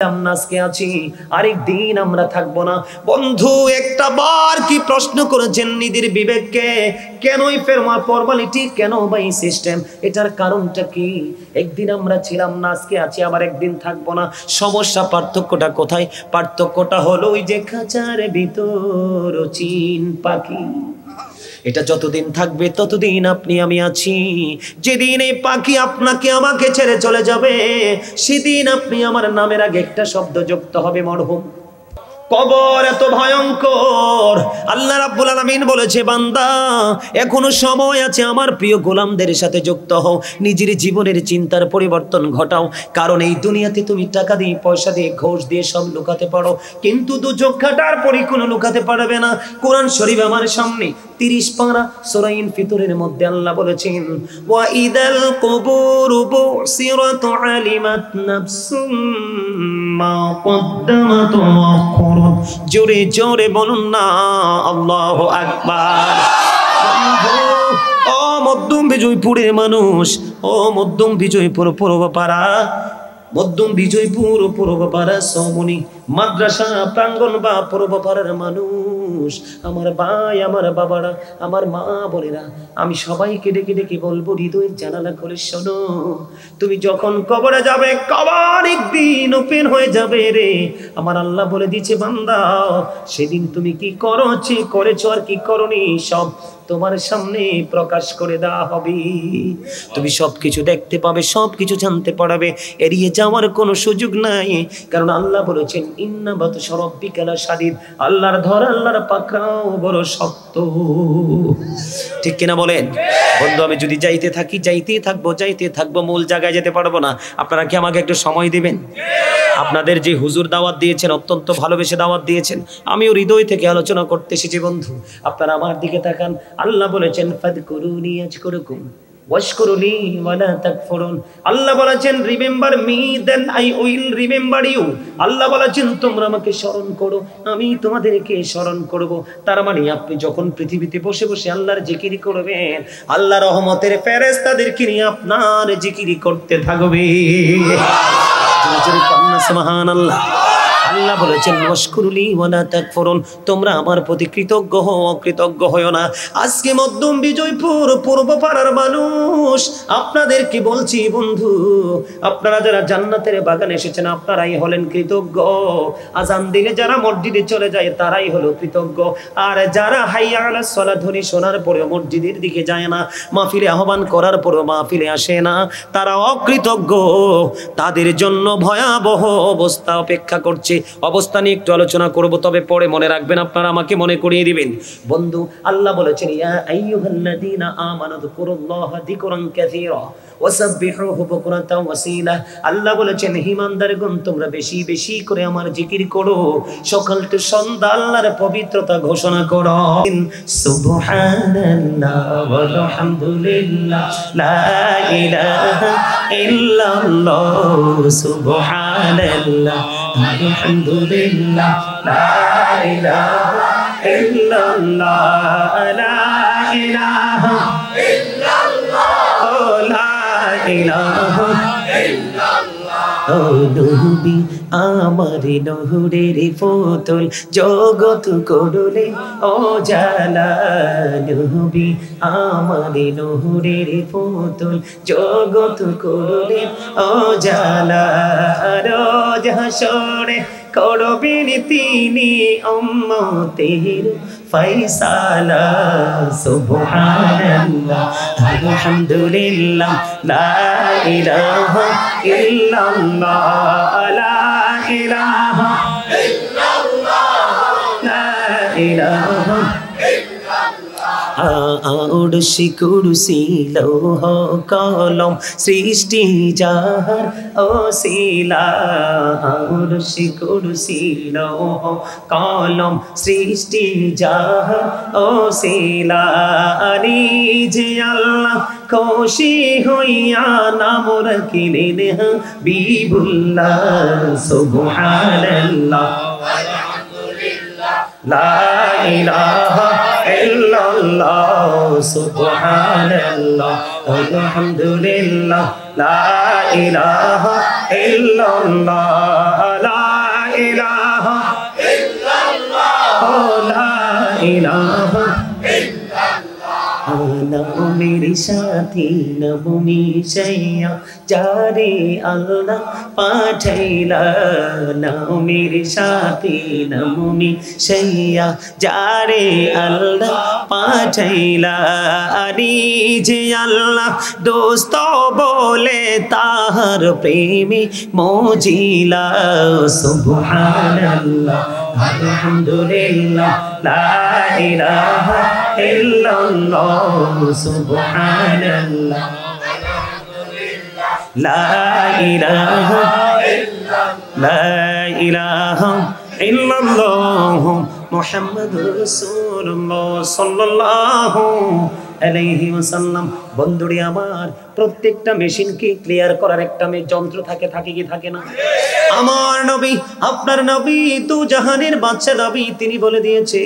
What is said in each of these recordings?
আজকে আছি, আরেকদিন আমরা থাকবো না। বন্ধু একটা বার কি প্রশ্ন করেছেন নিজের বিবেককে? কেনই ফরমালিটি, কেন বা এই সিস্টেম? এটার কারণটা কি? একদিন আমরা ছিলাম না, আজকে আছি, আবার একদিন থাকবো না। সমস্যা, পার্থক্যটা কোথায়? পার্থক্যটা হলো ওই যে খাঁচার ভিতর চিন পাখি, এটা যতদিন থাকবে ততদিন আপনি আমি আছি। যেদিন এই পাখি আপনাকে আমাকে ছেড়ে চলে যাবে, সেদিন আপনি আমার নামের আগে একটা শব্দ যুক্ত হবে, মরহুম। কবর এত ভয়ঙ্কর। আল্লাহ রাব্বুল আলামিন বলেছে, বান্দা এখনো সময় আছে, আমার প্রিয় গোলামদের সাথে যুক্ত হও, নিজের জীবনের চিন্তার পরিবর্তন ঘটাও। কারণ এই দুনিয়াতে তুমি টাকা দিয়ে, পয়সা দিয়ে, ঘোষ দিয়ে সব লুকাতে পারো, কিন্তু দুচোখ খাটার পরই কোনো লুকাতে পারবে না। কোরআন শরীফ আমার সামনে 30 পারা সূরা ইনফিতরের মধ্যে আল্লাহ বলেছেন, ওয়া ইদাল কুবুরু বুসিরাত আলিমাত নাফসুম মা কদ্দামাত ওয়া আখখারাত। জোরে জোরে বলুন না আল্লাহু আকবার। ও মধ্যম বিজয়পুরের মানুষ, ও মধ্যম বিজয়পুর পূর্বপাড়া, মধ্যম বিজয়পুর পূর্বপাড়া সমনি মাদ্রাসা প্রাঙ্গণ বা পূর্বপাড়ার মানুষ, আমার ভাই, আমার বাবারা, আমার মা বোনেরা, আমি সবাইকে ডেকে ডেকে বলবো, হৃদয়ের জানালা খুলে শোনো। তুমি যখন কবরে যাবে, কবর একদিন ওপেন হয়ে যাবে রে। আমার আল্লাহ বলে দিয়েছে, বান্দা সেদিন তুমি কি করেছো আর কি করনি, সব তোমার সামনে প্রকাশ করে দেওয়া হবে। তুমি সবকিছু দেখতে পাবে, সবকিছু জানতে পারবে, এড়িয়ে যাওয়ার কোনো সুযোগ নাই। কারণ আল্লাহ বলেছেন, ইন্না বাতশা রাব্বিকা লাশাদীদ, আল্লাহর ধর, আল্লাহর পাকড়াও বড় শক্ত। ঠিক কিনা বলেন? বন্ধু, আমি যদি যাইতেই থাকবো, মূল জায়গায় যেতে পারবো না। আপনারা কি আমাকে একটু সময় দিবেন? আপনাদের যে হুজুর দাওয়াত দিয়েছেন, অত্যন্ত ভালোবেসে দাওয়াত দিয়েছেন, আমিও হৃদয় থেকে আলোচনা করতে এসেছি। বন্ধু, আপনারা আমার দিকে তাকান। আল্লাহ বলেছেন, ফাদকুরুনি আযকুরুকুম ওয়াশকুরুলি ওয়ালা তাকফুরুন। আল্লাহ বলেছেন, remember me then I will remember you. আল্লাহ বলেছেন, তোমরা আমাকে স্মরণ করো, আমি তোমাদেরকে স্মরণ করব। তার মানে আপনি যখন পৃথিবীতে বসে বসে আল্লাহর জিকির করবেন, আল্লাহ রহমতের ফেরেশতাদেরকে নিয়ে আপনার জিকির করতে থাকবে। সুবহানাল্লাহ। আল্লাহ বলেছেন, ওয়াশকুরুলি ওয়ালা তাকফুরুন, তোমরা আমার প্রতি কৃতজ্ঞ হও, অকৃতজ্ঞ হও না। আজকে মধ্যম বিজয়পুর পূর্বপাড়ার মানুষ, আপনাদেরকে বলছি বন্ধু, আপনারা যারা জান্নাতের বাগানে এসেছেন, আপনারাই হলেন কৃতজ্ঞ। আজান দিলে যারা মসজিদে চলে যায়, তারাই হলো কৃতজ্ঞ। আর যারা হাইয়া আলাস সালাত ধ্বনি শোনার পরেও মসজিদের দিকে যায় না, মাহফিলে আহ্বান করার পরেও মাহফিলে আসে না, তারা অকৃতজ্ঞ। তাদের জন্য ভয়াবহ অবস্থা অপেক্ষা করছে। অবস্থা নিয়ে একটু আলোচনা করব, তবে পরে মনে রাখবেন, আপনারা আমাকে মনে করিয়ে দিবেন। বন্ধু, আল্লাহ বলেছেন, ইয়া আইয়ুহাল্লাযীনা আমানু যিকুরুল্লাহা যিকরান কাসীরা ওয়াসাব্বিহুহু বুকরাতাও ওয়াসীলা। আল্লাহ বলেছেন, ঈমানদারগণ, তোমরা বেশি বেশি করে আমার জিকির করো, সকাল থেকে সন্ধ্যা আল্লাহর পবিত্রতা ঘোষণা করো। সুবহানাল্লাহ ওয়া হামদুলিল্লাহ লা ইলাহা ইল্লাল্লাহ, সুবহানাল্লাহ আলহামদুলিল্লাহ লা ইলাহা ইল্লাল্লাহ, লা ইলাহা ইল্লাল্লাহ, লা ইলাহা ইল্লাল্লাহ। ও নবী আমার নূরের পুতুল, জগৎ করলে ও জালা। নবী আমার নূরের পুতুল, জগৎ করলে ও জালা। রোজ হাসরে করবেন তিনি উম্মতের ফয়সালা। সুবহানাল্লাহ আলহামদুলিল্লাহ লা ইলাহা ইল্লাল্লাহ, লা ইলাহা ইল্লাল্লাহ, লা ইলাহা আরশি কুরসি লৌহ কলম সৃষ্টি যাহার ওসিলা। আরশি কুরসি লৌহ কলম সৃষ্টি যাহার ওসিলা। নিজে আল্লাহ খুশি হইয়া নাম রাখিলেন হাবিবুল্লাহ। সুবহানাল্লাহ লা ইলাহা ইল্লাল্লাহ, সুবহানাল্লাহ আলহামদুলিল্লাহ লা ইলাহা ইল্লাল্লাহ, লা ইলাহা নাও মেরে সাথী নাও মিশাইয়া যারে আল্লাহ পাঠাইলা নাও মেরে সাথী নাও মিশাইয়া যারে আল্লাহ পাঠাইলা আরে যে আল্লাহ দোস্ত বলে তাহার প্রেমে মজিলা সুবহানাল্লাহ আলহামদুলিল্লাহ লা ইলাহা ইল্লাল্লাহ সুবহানাল্লাহ লা ইলাহা ইল্লাল্লাহ মুহাম্মাদুর রাসূলুল্লাহ সাল্লাল্লাহু আলাইহি ওয়াসাল্লাম। বন্ধুরে আমার, প্রত্যেকটা মেশিনকে ক্লিয়ার করার একটা যন্ত্র থাকে, থাকে কি থাকে না? আমার নবী, আপনার নবী তো জাহানের বাদশা নবী, তিনি বলে দিয়েছে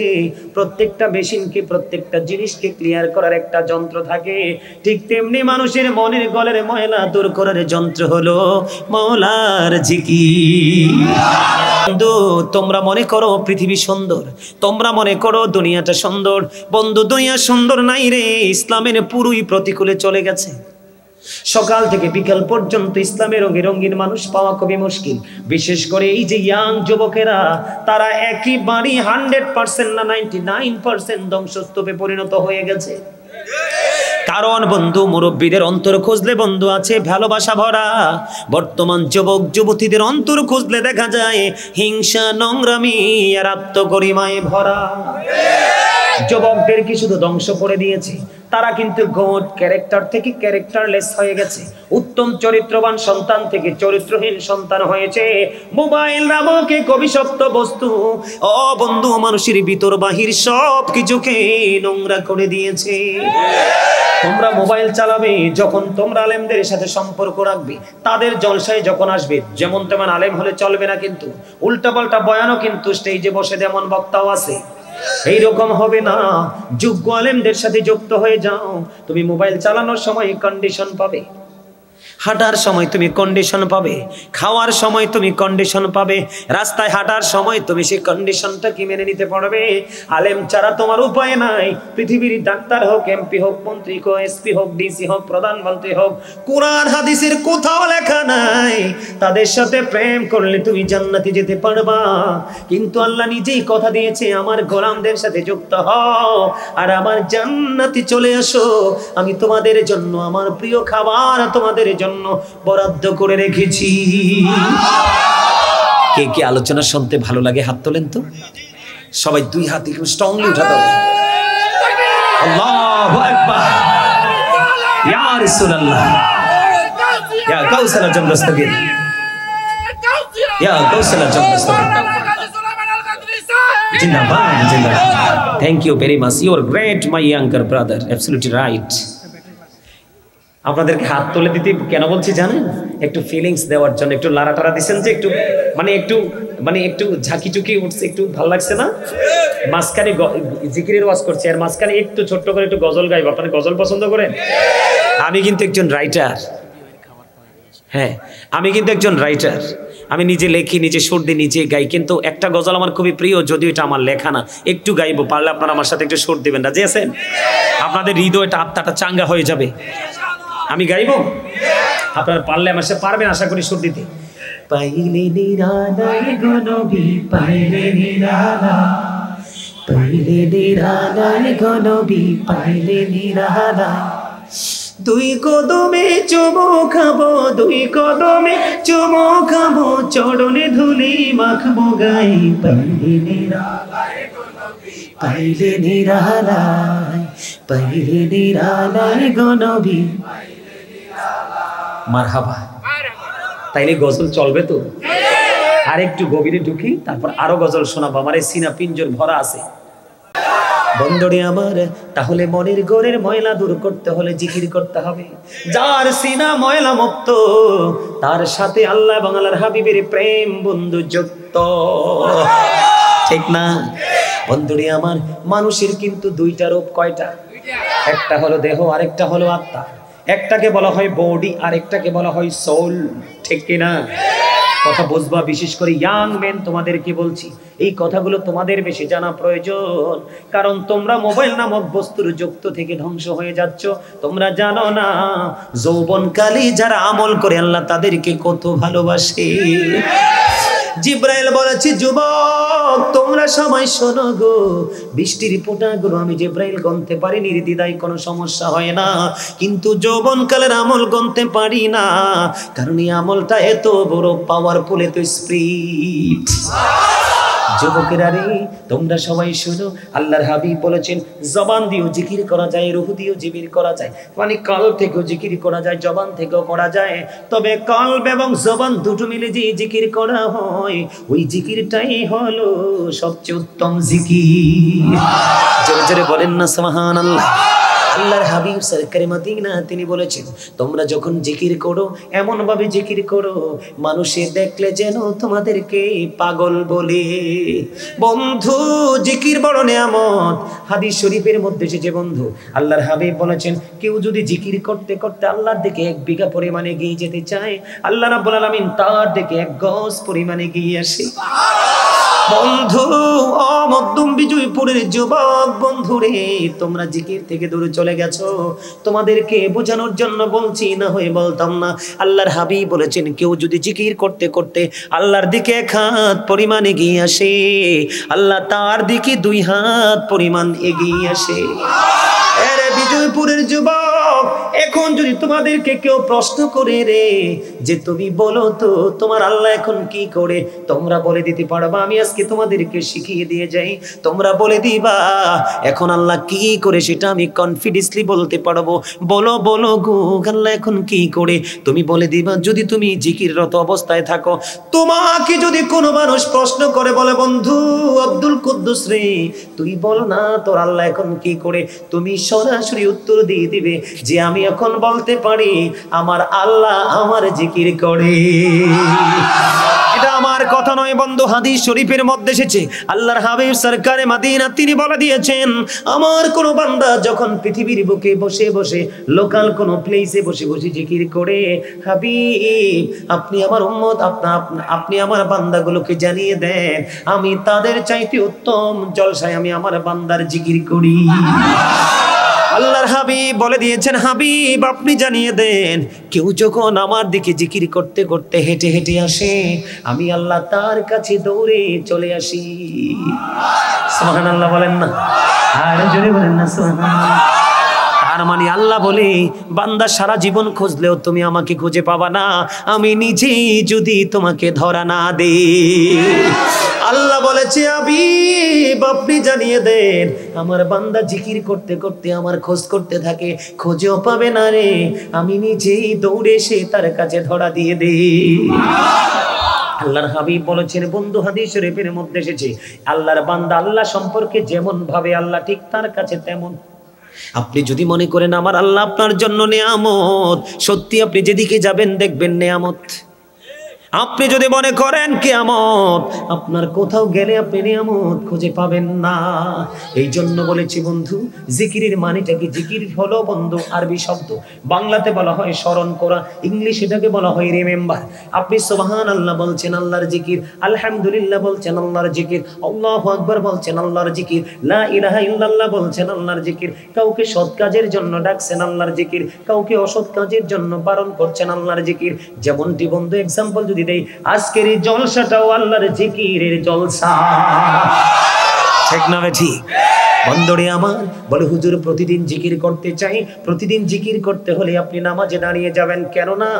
প্রত্যেকটা মেশিনকে, প্রত্যেকটা জিনিসকে ক্লিয়ার করার একটা যন্ত্র থাকে। ঠিক তেমনি মানুষের মনের গলের ময়লা দূর করার যন্ত্র হলো মাওলার জিকির। বন্ধু, তোমরা মনে করো পৃথিবী সুন্দর, তোমরা মনে করো দুনিয়াটা সুন্দর। বন্ধু, দুনিয়া সুন্দর নাই রে, ইসলামের পুরোই প্রতিকূলে চলে গেছে। সকাল থেকে বিকাল পর্যন্ত ইসলামের রঙে রঙিন মানুষ পাওয়া খুবই মুশকিল। বিশেষ করে এই যে ইয়াং যুবকেরা, তারা একেবারেই 100% না 99% ধ্বংসস্তূপে পরিণত হয়ে গেছে। কারণ বন্ধু, মুরব্বীদের অন্তর খুঁজলে বন্ধু আছে ভালোবাসা ভরা। বর্তমান যুবক যুবতীদের অন্তর খুঁজলে দেখা যায় হিংসা, নোংরামি আর আত্মগরিমায় ভরা। যুবকদেরকে শুধু ধ্বংস করে দিয়েছে, তারা কিন্তু গুড ক্যারেক্টার থেকে ক্যারেক্টারলেস হয়ে গেছে। উত্তম চরিত্রবান সন্তান থেকে চরিত্রহীন সন্তান হয়েছে। মোবাইল নামক এক অভিশপ্ত বস্তু, ও বন্ধু, মানুষের ভিতর বাহির সব কিছুকে নোংরা করে দিয়েছে। তোমরা মোবাইল চালাবে যখন, তোমরা আলেমদের সাথে সম্পর্ক রাখবে, তাদের জলসায় যখন আসবে, যেমন তেমন আলেম হলে চলবে না, কিন্তু উল্টাপাল্টা বয়ানও কিন্তু স্টেজে বসে যেমন বক্তাও আছে, এইরকম হবে না। যোগ্য আলেমদের সাথে যুক্ত হয়ে যাও। তুমি মোবাইল চালানোর সময় কন্ডিশন পাবে, হাঁটার সময় তুমি কন্ডিশন পাবে, খাওয়ার সময় তুমি কন্ডিশন পাবে, রাস্তায় হাঁটার সময় তুমি সেই কন্ডিশনটা কি মেনে নিতে পারবে। আলেম ছাড়া তোমার উপায় নাই। পৃথিবীর ডাক্তার হোক, এমপি হোক, মন্ত্রী হোক, এসপি হোক, ডিসি হোক, প্রধানমন্ত্রী হোক, কোরআন হাদিসের কোথাও লেখা নাই তাদের সাথে প্রেম করলে তুমি জান্নাতে যেতে পারবা। কিন্তু আল্লাহ নিজেই কথা দিয়েছে, আমার গোলামদের সাথে যুক্ত হও আর আমার জান্নাতে চলে আসো। আমি তোমাদের জন্য আমার প্রিয় খাবার তোমাদের জন্য বরাদ্দ করে রেখেছি। কে কে আলোচনা শুনতে ভালো লাগে হাত তোলেন তো। সবাই দুই হাত একটু স্ট্রংলি উঠাতে হবে। আল্লাহু আকবার, ইয়া রাসূলুল্লাহ, ইয়া কাউসার জমদস্তগীর, ইয়া কাউসার জমদস্তগীর, জিন্দাবাদ জিন্দাবাদ। Thank you very much, you are great my younger brother, absolutely right. আপনাদেরকে হাত তুলে দিতে কেন বলছি জানেন? একটু ফিলিংস দেওয়ার জন্য। একটু লাড়াটারা দিচ্ছেন যে, একটু ঝাঁকি চুকি উঠছে, একটু ভালো লাগছে না? মাঝখানে জিকিরের ওয়াজ করছে আর মাঝখানে একটু ছোট্ট করে একটু গজল গাইব। আপনারা গজল পছন্দ করেন? আমি কিন্তু একজন রাইটার। হ্যাঁ, আমি কিন্তু একজন রাইটার। আমি নিজে লেখি, নিজে সুর দিই, নিজে গাই। কিন্তু একটা গজল আমার খুবই প্রিয়, যদিও এটা আমার লেখা না। একটু গাইবো, পারলে আপনারা আমার সাথে একটু সুর দিবেন। রাজি আছেন? আপনাদের হৃদয়টা, আত্মাটা চাঙ্গা হয়ে যাবে। আমি গাইবো, আপনারা পারলে আমার সাথে পারবেন আশা করি সুর দিতে। পাইলে নিরালায় গো নবী, পাইলে নিরালায়, পাইলে নিরালায় গো নবী, পাইলে নিরালায়। দুই কদমে চুমো খাবো, দুই কদমে চুমো খাবো, চরণে ধুলি মাখবো গাই। পাইলে নিরালায় গো নবী, পাইলে নিরালায়, পাইলে নিরালায় গো নবী। মারহাবা। তাইলে গজল চলবে তো? আর একটু গভীরে ঢুকি, তারপর আরো গজল শোনাবো। আমার এই সিনা পিঞ্জর ভরা আছে। বন্ধুরে আমার, তাহলে মনের ঘরের ময়লা দূর করতে হলে জিকির করতে হবে। যার সিনা ময়লা মুক্ত, তার সাথে আল্লাহ এবং আল্লাহর হাবিবের প্রেম বন্ধু যুক্ত, ঠিক না? বন্ধুরে আমার, মানুষের কিন্তু দুইটা রূপ। কয়টা? একটা হলো দেহ, আরেকটা হলো আত্মা। একটাকে বলা হয় বডি, আরেকটাকে বলা হয় সোল, ঠিক কিনা? কথা বুঝবা, বিশেষ করে ইয়াং মেন তোমাদেরকে বলছি, এই কথাগুলো তোমাদের বেশি জানা প্রয়োজন। কারণ তোমরা মোবাইল নামক বস্তুর যুক্ত থেকে ধ্বংস হয়ে যাচ্ছ। তোমরা জানো না যৌবনকালে যারা আমল করে আল্লাহ তাদেরকে কত ভালোবাসে। জিব্রাইল বলেছে, যুবক তোমরা সবাই শোনো গো, বৃষ্টির ফোঁটাগুলো আমি জিব্রাইল গণতে পারি নির্দ্বিধায়, কোনো সমস্যা হয় না, কিন্তু যৌবনকালের আমল গণতে পারি না, কারণ এই আমলটা এত বড় পাওয়ারফুল, এত স্পিরিট। যুবকেরা রে, তোমরা সবাই শোনো, আল্লাহর হাবিব বলেছেন জবান দিয়েও জিকির করা যায়, রূহ দিয়েও জিকির করা যায়, মানে কলব থেকেও জিকির করা যায়, জবান থেকেও করা যায়। তবে কলব এবং জবান দুটো মিলে যে জিকির করা হয়, ওই জিকিরটাই হলো সবচেয়ে উত্তম জিকির। জোরে জোরে বলেন না সুবহানাল্লাহ। আল্লাহর হাবিব সরকারে মদিনা তিনি বলেছেন, তোমরা যখন জিকির করো এমন ভাবে জিকির করো মানুষে দেখলে যেন তোমাদেরকে পাগল বলে। বন্ধু জিকির বড় নিয়ামত। হাদিস শরীফের মধ্যে এসেছে বন্ধু, আল্লাহর হাবিব বলেছেন, কেউ যদি জিকির করতে করতে আল্লাহর দিকে 1 বিঘা পরিমাণে এগিয়ে যেতে চায়, আল্লাহ রাব্বুল আলামিন তার দিকে 1 গজ পরিমাণে এগিয়ে আসে। বন্ধু, ও মধ্যম বিজয়পুরের যুবক বন্ধুরে, তোমরা জিকির থেকে দূরে চলে গেছো। তোমাদেরকে বোঝানোর জন্য বলছি, না হয়ে বলতাম না। আল্লাহর হাবিব বলেছেন, কেউ যদি জিকির করতে করতে আল্লাহর দিকে 1 হাত পরিমাণ এগিয়ে আসে, আল্লাহ তার দিকে 2 হাত পরিমাণ এগিয়ে আসে। আরে বিজয়পুরের যুবক, এখন যদি তোমাদেরকে কেউ প্রশ্ন করে রে যে তুমি বলো তো তোমার আল্লাহ এখন কি করে, তোমরা বলে দিতে পারবা? আমি আজকে তোমাদেরকে শিখিয়ে দিয়ে যাই, তোমরা বলে দিবা এখন আল্লাহ কি করে, সেটা আমি কনফিডেন্সলি বলতে পারবো। বলো বলো গো, আল্লাহ এখন কি করে তুমি বলে দিবা। যদি তুমি জিকিররত অবস্থায় থাকো, তোমাকে যদি কোনো মানুষ প্রশ্ন করে বলে, বন্ধু আব্দুল কুদ্দুস রে তুই বল না তোর আল্লাহ এখন কি করে, তুমি সরাসরি উত্তর দিয়ে দিবে যে আমি এখন বলতে পারি আমার আল্লাহ আমার জিকির করে। এটা আমার কথা নয় বন্ধু, হাদিস শরীফের মধ্যে এসেছে। আল্লাহর হাবিব সরকারে মদিনা তিনি বলে দিয়েছেন, আমার কোন বান্দা যখন পৃথিবীর বুকে বসে বসে লোকাল কোন প্লেসে বসে বসে জিকির করে, হাবিব আপনি আমার উম্মত, আপনি আমার বান্দাগুলোকে জানিয়ে দেন আমি তাদের চাইতে উত্তম জলসায় আমি আমার বান্দার জিকির করি। আল্লাহর হাবিব বলে দিয়েছেন, হাবিব আপনি জানিয়ে দেন কেউ যখন আমার দিকে জিকির করতে করতে হেঁটে হেঁটে আসে, আমি আল্লাহ তার কাছে দৌড়ে চলে আসি। সুবহানাল্লাহ বলেন না, আর জোরে বলেন না সুবহানাল্লাহ। তার মানে আল্লাহ বলে, বান্দা সারা জীবন খুঁজলেও তুমি আমাকে খুঁজে পাবা না, আমি নিজেই যদি তোমাকে ধরা না দেই। আল্লাহ বলেছে, হাবিব আপনি জানিয়ে দেন আমার বান্দা জিকির করতে করতে আমার খোঁজ করতে থাকে, খোঁজেও পাবে না রে, আমি নিজেই দৌড়ে এসে তার কাছে ধরা দিয়ে দেই। আল্লাহর হাবিব বলেছেন বন্ধু, হাদিস শরীফের মধ্যে এসেছে, আল্লাহর বান্দা আল্লাহ সম্পর্কে যেমন ভাবে আল্লাহ ঠিক তার কাছে তেমন। আপনি যদি মনে করেন আমার আল্লাহ আপনার জন্য নেয়ামত, সত্যি আপনি যেদিকে যাবেন দেখবেন নেয়ামত। আপনি যদি মনে করেন কিয়ামত, আপনার কোথাও গেলে আপনি নিয়ামত খুঁজে পাবেন না। এই জন্য বলেছি বন্ধু, জিকিরের মানেটা কি? জিকির হলো বন্ধু আরবি শব্দ, বাংলাতে বলা হয় স্মরণ করা, ইংলিশ এটাকে বলা হয় রিমেম্বার। আপনি সুবহানাল্লাহ বলছেন আল্লাহর জিকির, আলহামদুলিল্লাহ বলছেন আল্লাহর জিকির, আল্লাহু আকবার বলছেন আল্লাহর জিকির, লা ইলাহা ইল্লাল্লাহ বলছেন আল্লাহর জিকির। কাউকে সৎ কাজের জন্য ডাকছেন আল্লাহর জিকির, কাউকে অসৎ কাজের জন্য বারণ করছেন আল্লাহর জিকির। যেমনটি বন্ধু এক্সাম্পল যদি দেই, আজকের এই জলসাটাও আল্লাহর জিকিরের জলসা, ঠিক না ঠিক? বন্ধুরে আমার বলে, হুজুর প্রতিদিন জিকির করতে চাই। প্রতিদিন জিকির করতে হলে আপনি নামাজে দাঁড়িয়ে যাবেন, কেননা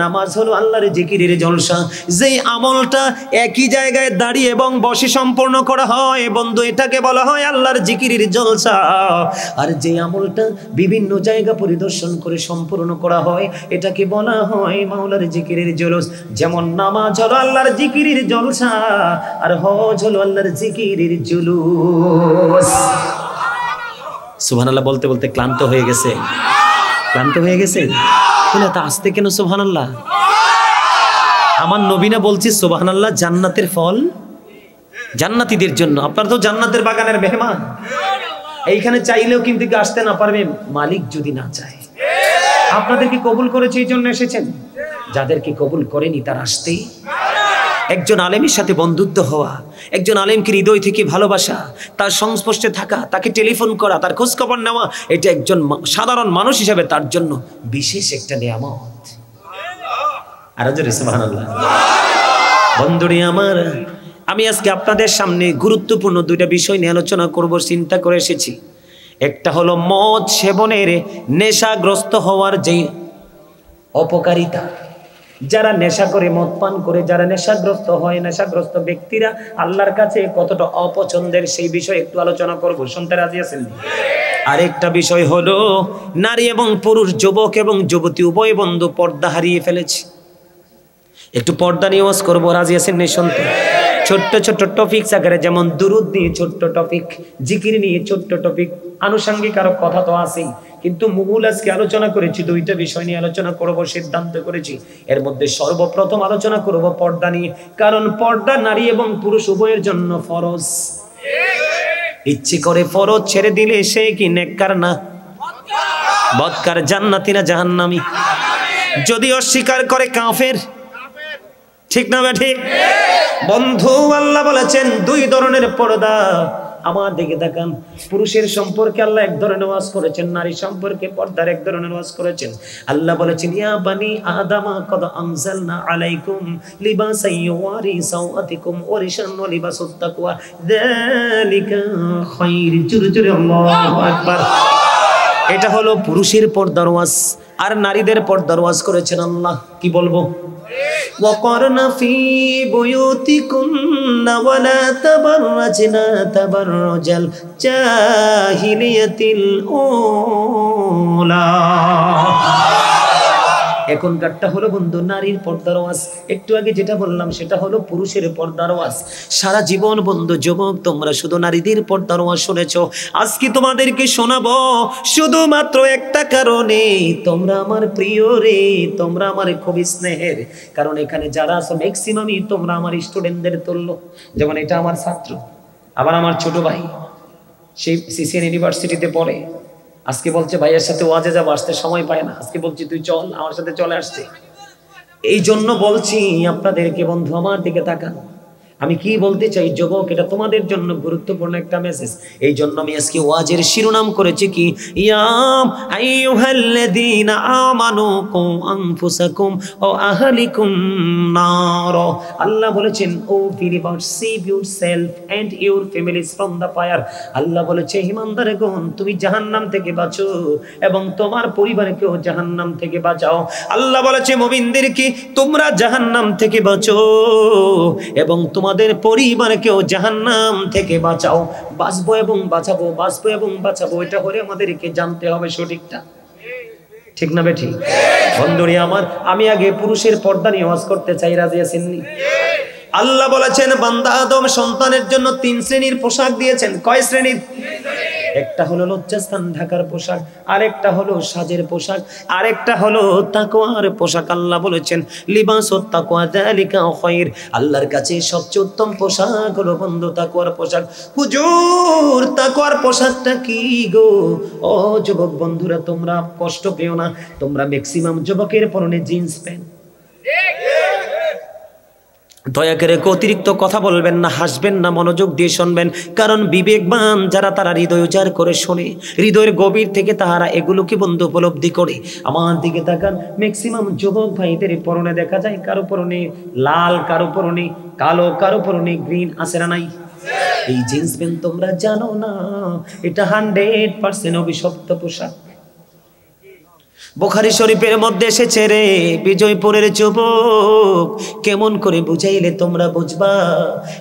নামাজ হলো আল্লাহর জিকিরের জলসা। যেই আমলটা একই জায়গায় দাঁড়িয়ে এবং বসে সম্পূর্ণ করা হয় বন্ধু, এটাকে বলা হয় আল্লাহর জিকিরের জলসা। আর যে আমলটা বিভিন্ন জায়গা পরিদর্শন করে সম্পূর্ণ করা হয়, এটাকে বলা হয় মাওলার জিকিরের জলস। যেমন নামাজ হলো আল্লাহর জিকিরের জলসা, আর হজ হলো আল্লাহর জিকিরের জুলুস। সুবহানাল্লাহ বলতে বলতে ক্লান্ত হয়ে গেছে, ক্লান্ত হয়ে গেছে বলে তা আসতে কেন সুবহানাল্লাহ? আমার নবীনা বলছি সুবহানাল্লাহ জান্নাতের ফল জান্নাতীদের জন্য। আপনারা তো জান্নাতের বাগানের মেহমান, এইখানে চাইলেও কিন্তু আসতে না পারবে মালিক যদি না চায়। আপনাদেরকে কবুল করেছে এই জন্য এসেছেন, যাদেরকে কবুল করেনি তারা আসতেই একজন আলেমের সাথে বন্ধুত্ব হওয়া, একজন আলেমকে হৃদয় থেকে ভালোবাসা, তার সংস্পর্শে থাকা, তাকে টেলিফোন করা, তার খোঁজখবর নেওয়া, এটা একজন সাধারণ মানুষ হিসেবে তার জন্য বিশেষ একটা নিয়ামত। আর জোরে সুবহানাল্লাহ। বন্ধুরে আমার, আমি আজকে আপনাদের সামনে গুরুত্বপূর্ণ দুইটা বিষয় নিয়ে আলোচনা করব, চিন্তা করে এসেছি। একটা হলো মদ সেবনের, নেশাগ্রস্ত হওয়ার যে অপকারিতা। যারা নেশা করে, মদ পান করে যারা নেশাগ্রস্ত হয়, নেশাগ্রস্ত ব্যক্তিরা আল্লাহর কাছে কতটা অপছন্দের, সেই বিষয়ে একটু আলোচনা করব। শুনতে রাজি আছেন? আরেকটা বিষয় হলো নারী এবং পুরুষ, যুবক এবং যুবতী উভয় বন্ধু পর্দা হারিয়ে ফেলেছে। একটু পর্দা নিয়ে ওয়াজ করবো, রাজি আছেন নি শুনতে? ছোট্ট ছোট্ট টপিক আকারে, যেমন দুরুদ নিয়ে ছোট্ট টপিক, জিকির নিয়ে ছোট্ট টপিক, আনুষঙ্গিক আরো কথা তো আছেই, কিন্তু মূল আজকে আলোচনা করেছি দুইটা বিষয় নিয়ে আলোচনা করব, সিদ্ধান্ত করেছি। এর মধ্যে সর্বপ্রথম আলোচনা করব পর্দা নিয়ে, কারণ পর্দা নারী এবং পুরুষ উভয়ের জন্য ফরজ। ইচ্ছে করে ফরজ ছেড়ে দিলে সে কি নেককার না বদকার, জান্নাতি না জাহান্নামী? যদি অস্বীকার করে কাফের, ঠিক না ঠিক? বন্ধু, আল্লাহ বলেছেন দুই ধরনের পর্দা। আমার দিকে তাকান। পুরুষের সম্পর্কে আল্লাহ এক ধরনের ওয়াজ করেছেন, নারী সম্পর্কে পর্দার এক ধরনের ওয়াজ করেছেন। আল্লাহ বলেছেন, ইয়া বানি আদামা কদ আনজালনা আলাইকুম লিবাসান ইউয়ারি সাওআতিকুম ওয়া রিশান ওয়া লিবাসুত তাকওয়া যালিকা খায়র। জোরে জোরে আল্লাহু আকবার। এটা হলো পুরুষের পর্দার ওয়াজ। আর নারীদের পর্দার ওয়াজ করেছেন আল্লাহ। কি বলবো? وقرنا في بيوتكن ولا تبرجنا تبرج الجاهلية الأولى। এখনকারটা হলো বন্ধু নারীর পর্দার ওয়াজ। একটু আগে যেটা বললাম সেটা হলো পুরুষের পর্দার ওয়াজ। সারা জীবন বন্ধু যুবক তোমরা শুধু নারীদের পর্দার ওয়াজ শুনেছো। আজকে তোমাদেরকে শোনাবো শুধুমাত্র একটা কারণে, তোমরা আমার প্রিয় রে, তোমরা আমার খুব স্নেহের। কারণ এখানে যারা আছো ম্যাক্সিমামই তোমরা আমার স্টুডেন্টদের তুল্য। যেমন এটা আমার ছাত্র, আবার আমার ছোট ভাই, সেই সিসিএন ইউনিভার্সিটিতে পড়ে। আজকে বলছে ভাইয়ের সাথে ওয়াজে যাবো, আসতে সময় পায় না। আজকে বলছি তুই চল, আমার সাথে চলে আসছে। এই জন্য বলছি আপনাদেরকে, বন্ধু আমার দিকে তাকান। আমি কি বলতে চাই যুবক, এটা তোমাদের জন্য গুরুত্বপূর্ণ একটা মেসেজ। এই জন্য আমি আজকে ওয়াজের শিরোনাম করেছি কি, ইয়া আইয়ুহাল্লাযীনা আমানু কু আনফুসাকুম ওয়া আহলিকুম নার। আল্লাহ বলেছেন, O believer, save yourself and your families from the fire. আল্লাহ বলেছে, ঈমানদারগণ তুমি জাহান্নাম থেকে বাঁচো এবং তোমার পরিবারকেও জাহান্নাম থেকে বাঁচাও। আল্লাহ বলেছে মুমিনদেরকে, তোমরা জাহান্নাম থেকে বাঁচো এবং তোমাদের পরিবারকেও জাহান্নাম থেকে বাঁচাও। বাঁচবো এবং বাঁচাবো, বাঁচবো এবং বাঁচাবো, এটা করে আমাদেরকে জানতে হবে সঠিকটা, ঠিক না বেঠি? বন্ধুরে আমার, আমি আগে পুরুষের পর্দা নিয়ে ওয়াজ করতে চাই, রাজি আছেন? আল্লাহ বলেছেন বান্দা আদম সন্তানের জন্য 3 শ্রেণীর পোশাক দিয়েছেন। কয় শ্রেণীর? একটা হলো লজ্জাস্থান ঢাকার পোশাক, আরেকটা হলো সাজের পোশাক, আরেকটা হলো তাকওয়ার পোশাক। আল্লাহ বলেছেন লিবাসুত তাকওয়া যালিকা খায়র। আল্লাহর কাছে সবচেয়ে উত্তম পোশাক হলো বন্ধু তাকওয়ার পোশাক। হুজুর, তাকওয়ার পোশাকটা কি গো? ও যুবক বন্ধুরা, তোমরা কষ্ট পেও না। তোমরা ম্যাক্সিমাম যুবকের পরনে জিন্স প্যান্ট। দয়া করে অতিরিক্ত কথা বলবেন না, হাসবেন না, মনোযোগ দিয়ে শুনবেন। কারণ বিবেকবান যারা, তারা হৃদয় উজাড় করে শোনে, হৃদয়ের গভীর থেকে তাহারা এগুলোকে বন্ধু উপলব্ধি করে। আমার দিকে তাকান, ম্যাক্সিমাম যুবক ভাইদের পরনে দেখা যায় কারো পরনে লাল, কারো পরনে কালো, কারো পরনে গ্রিন, আছে না নাই? এই জিন্স প্যান্ট তোমরা জানো না, এটা 100% অভিশপ্ত পোশাক। বুখারী শরীফের মধ্যে এসেছে রে বিজয়পুরের যুবক, কেমন করে বুঝাইলে তোমরা বুঝবা।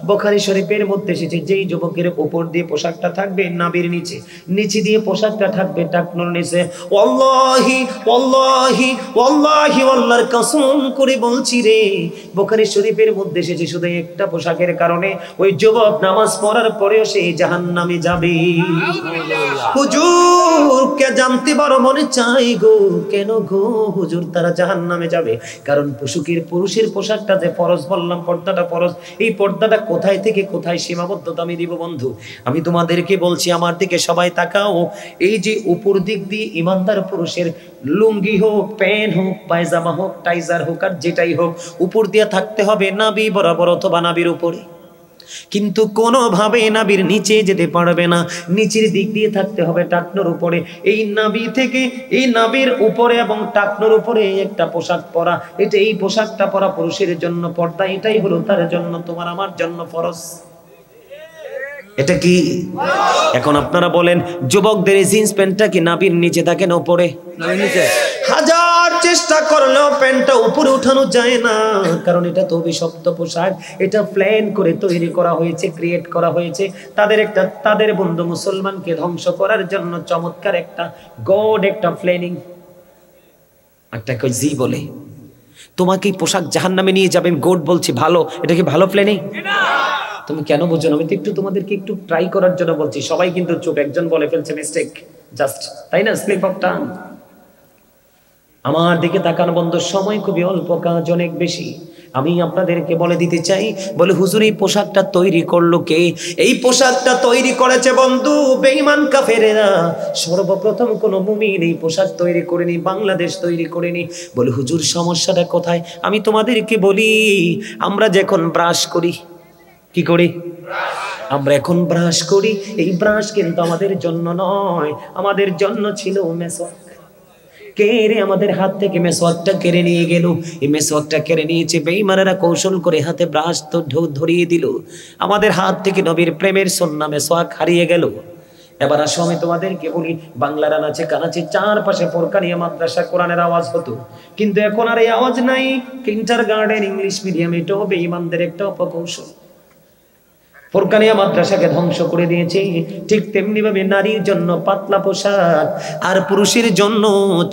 বুখারী শরীফের মধ্যে এসেছে, যেই যুবকের উপর দিয়ে পোশাকটা থাকবে নাভির নিচে, নিচে দিয়ে পোশাকটা থাকবে টাকনোর নিচে, ওয়াল্লাহি ওয়াল্লাহি ওয়াল্লাহি আল্লাহর কসম করে বলছি রে, বুখারী শরীফের মধ্যে এসেছে শুধু একটা পোশাকের কারণে ওই যুবক নামাজ পড়ার পরেও সে জাহান্নামে যাবে। হুজুর কে জানতে বড় মনে চাই গো, কেন গো হুজুর তারা জাহান্নামে যাবে? কারণ পুরুষের পোশাকটা যে ফরজ বললাম, পর্দাটা ফরজ, এই পর্দাটা কোথায় থেকে কোথায় সীমাবদ্ধতা আমি দিব বন্ধু? আমি তোমাদেরকে বলছি, আমার দিকে সবাই তাকাও। এই যে উপর দিক দিয়ে ইমানদার পুরুষের লুঙ্গি হোক, প্যান্ট হোক, পায়জামা হোক, টাইজার হোক, আর যেটাই হোক, উপর দিয়ে থাকতে হবে নাভি বরাবর অথবা নাভির উপরে, কিন্তু কোনোভাবে নাভির নিচে যেতে পারবে না, নিচের দিক দিয়ে থাকতে হবে টাকনোর উপরে। এই নাভি থেকে এই নাভির উপরে এবং টাকনোর উপরে একটা পোশাক পরা, এই পোশাকটা পরা পুরুষের জন্য পর্দা, এটাই হলো তার জন্য, তোমার আমার জন্য ফরজ। এটা কি? এখন আপনারা বলেন, যুবকদের জিন্স প্যান্টটা কি নাভির নিচে থাকে না উপরে? হাজার চেষ্টা করলেও প্যান্টটা উপরে উঠানো যায় না, কারণ এটা তো অভিশপ্ত পোশাক, এটা প্ল্যান করে তৈরি করা হয়েছে, ক্রিয়েট করা হয়েছে তাদের বন্ধু মুসলমানকে ধ্বংস করার জন্য। চমৎকার একটা গড, একটা প্ল্যানিং। একটা কই জি বলে তোমাকে এই পোশাক জাহান্নামে নিয়ে যাবে, আমি গড বলছি ভালো, এটা কি ভালো প্ল্যানিং? তুমি কেন বুঝো না? আমি তো একটু তোমাদেরকে একটু ট্রাই করার জন্য বলছি। সবাই কিন্তু চুপ, একজন বলে ফেলছে মিস্টেক, জাস্ট, তাই না? Slip of tongue. আমার দিকে তাকানো বন্ধু, সময় খুবই অল্প, কাজ অনেক বেশি। আমি আপনাদেরকে বলে দিতে চাই, বলে হুজুর এই পোশাকটা তৈরি করলো কে? এই পোশাকটা তৈরি করেছে বন্ধু বেঈমান কাফেরেরা। সর্বপ্রথম কোন মুমিন এই পোশাক তৈরি করেনি, বাংলাদেশ তৈরি করেনি। বলে হুজুর সমস্যাটা কোথায়? আমি তোমাদেরকে বলি, আমরা যখন ব্রাশ করি, কি করি? আমরা এখন ব্রাশ করি, এই ব্রাশ কিন্তু আমাদের জন্য নয়, আমাদের জন্য ছিল মেসওয়াক। কে রে আমাদের হাত থেকে মেসওয়াকটা কেড়ে নিয়ে গেল? এই মেসওয়াকটা কেড়ে নিয়েছে বেঈমানেরা, কৌশল করে হাতে ব্রাশ তো ধরিয়ে দিল। আমাদের হাত থেকে নবীর প্রেমের সুন্নাহ মেসওয়াক হারিয়ে গেল। এবার আসো আমি তোমাদেরকে বলি, বাংলার আনাচে কানাচে চারপাশে ফোরকানিয়া মাদ্রাসা, কোরআনের আওয়াজ হতো, কিন্তু এখন আর এই আওয়াজ নাই। কিন্ডারগার্টেন, ইংলিশ মিডিয়াম, এটাও বেঈমানদের একটা অপকৌশল। ফোরকানিয়া মাদ্রাসাকে ধ্বংস করে দিয়েছে। ঠিক তেমনি ভাবে নারীর জন্য পাতলা পোশাক আর পুরুষের জন্য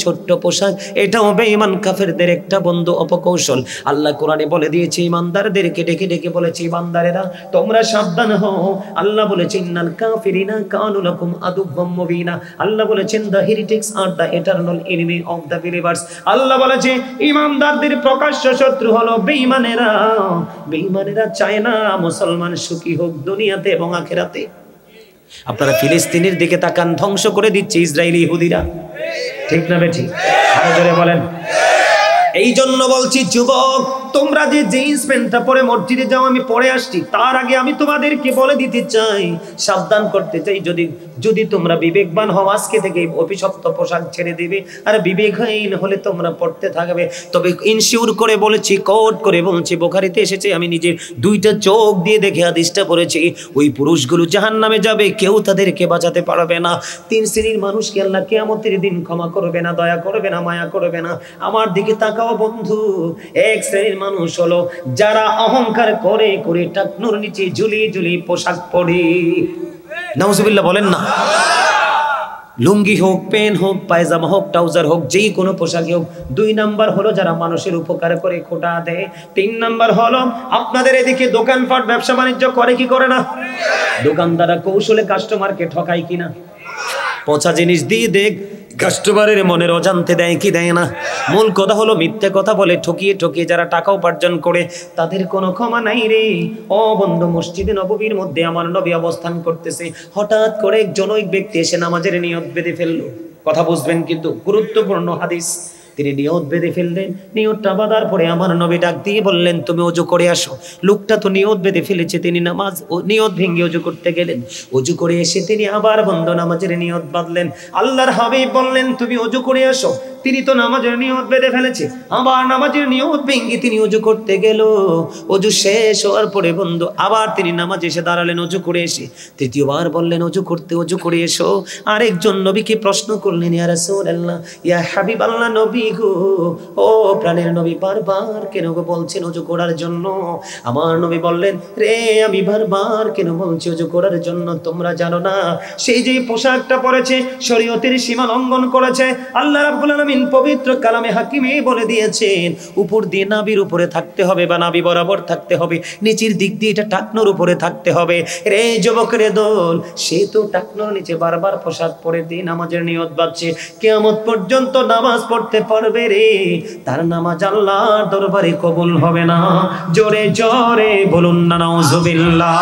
ছোট্ট পোশাক, এটাও বেঈমান কাফেরদের একটা বন্ধু অপকৌশল। আল্লাহ কোরআনে বলে দিয়েছে, ইমানদারদেরকে ডেকে ডেকে বলেছে, ইমানদারেরা তোমরা সাবধান হও। আল্লাহ বলেছেন, ইন্নাল কাফিরিনা কানু লাকুম আদুওয়াম মুবিনা। আল্লাহ বলেছেন, the heretics are the eternal enemy of the believers. আল্লাহ বলেছে, ইমানদারদের প্রকাশ্য শত্রু হলো বেঈমানেরা। বেঈমানেরা চায় না মুসলমান সুখী হোক দুনিয়াতে এবং আখিরাতে। আপনারা ফিলিস্তিনের দিকে তাকান, ধ্বংস করে দিচ্ছে ইসরায়েলি ইহুদিরা, ঠিক না বেঠি? আরো জোরে বলেন। এই জন্য বলছি যুবক, তোমরা যে জিন্স প্যান্টটা পরে মসজিদে যাও, আমি পরে আসছি, তার আগে আমি তোমাদেরকে বলে দিতে চাই, সাবধান করতে চাই, যদি তোমরা বিবেকবান হও আজকে থেকে অভিশপ্ত পোশাক ছেড়ে দিবে, আর বিবেকহীন হলে তোমরা পড়তে থাকবে। তবে ইনশিওর করে বলেছি, কোট করে বলছি, বুখারীতে এসেছে, আমি নিজের দুইটা চোখ দিয়ে দেখে হাদিসটা পড়েছি, ওই পুরুষগুলো জাহান্নামে যাবে, কেউ তাদেরকে বাঁচাতে পারবে না। তিন শ্রেণীর মানুষকে আল্লাহ কিয়ামতের দিন ক্ষমা করবে না, দয়া করবে না, মায়া করবে না। আমার দিকে তাকাও বন্ধু, এক শ্রেণীর মানুষ হলো যারা অহংকার করে করে টাকনুর নিচে ঝুলি ঝুলি পোশাক পরে। নাউজুবিল্লাহ বলেন না। লুঙ্গি হোক, প্যান্ট হোক, পায়জামা হোক, ট্রাউজার হোক, যেই কোনো পোশাকই হোক। 2 নাম্বার হলো যারা মানুষের উপকার করে খোটা দেয়। 3 নাম্বার হলো আপনাদের এদিকে দোকানপাট ব্যবসা বাণিজ্য করে কি করে না? দোকানদাররা কৌশলে কাস্টমারকে ঠকায় কিনা? পচা জিনিস দিয়ে দেখ কাস্টমারের মনের অজান্তে দেয় কি দেয় না? মূল কথা হলো মিথ্যে কথা বলে ঠকিয়ে ঠকিয়ে যারা টাকা উপার্জন করে, তাদের কোনো ক্ষমা নাই রে। ও বন্ধু, মসজিদে নববীর মধ্যে আমার নবী অবস্থান করতেছে, হঠাৎ করে এক জনৈক ব্যক্তি এসে নামাজের নিয়ত বেঁধে ফেললো। কথা বুঝবেন কিন্তু, গুরুত্বপূর্ণ হাদিস। তিনি নিয়ত বেঁধে ফেললেন, নিয়তটা বাঁধার পরে আমার নবী ডাক দিয়ে বললেন, তুমি ওযু করে আসো। লোকটা তো নিয়ত বেঁধে ফেলেছে, তিনি নামাজ নিয়ত ভেঙে ওযু করতে গেলেন। ওযু করে এসে তিনি আবার বন্ধ নামাজের নিয়ত বাঁধলেন। আল্লাহর হাবিব বললেন, তুমি ওযু করে আসো। তিনি তো নামাজের নিয়ত বেঁধে ফেলেছে, আবার নামাজের নিয়ত ভেঙে তিনি ওযু করতে গেল। ওযু শেষ হওয়ার পরে বন্ধু আবার তিনি নামাজে এসে দাঁড়ালেন, ওযু করে এসে তৃতীয়বার বললেন, ওযু করে এসো। আরেকজন নবীকে প্রশ্ন করলেন, ইয়া রাসূলুল্লাহ, ইয়া হাবিবাল্লাহ, নবী গো, ও প্রাণের নবী, বারবার কেন বলছেন ওযু করার জন্য? আমার নবী বললেন, রে আমি বারবার কেন বলছি ওযু করার জন্য? তোমরা জানো না সেই যে পোশাকটা পরেছে শরীয়তের সীমা লঙ্ঘন করেছে। আল্লাহ রাব্বুল আলামিন আলামিন পবিত্র কালামে হাকিমে বলে দিয়েছেন, উপর দিয়ে নাভির উপরে থাকতে হবে বা নাভি বরাবর থাকতে হবে, নিচের দিক দিয়ে এটা টাকনোর উপরে থাকতে হবে। রে যুবক রে দল, সে তো টাকনোর নিচে বারবার পোশাক পরে দিয়ে নামাজের নিয়ত বাঁধছে, কিয়ামত পর্যন্ত নামাজ পড়তে পারবে রে, তার নামাজ আল্লাহর দরবারে কবুল হবে না। জোরে জোরে বলুন না নাউজুবিল্লাহ।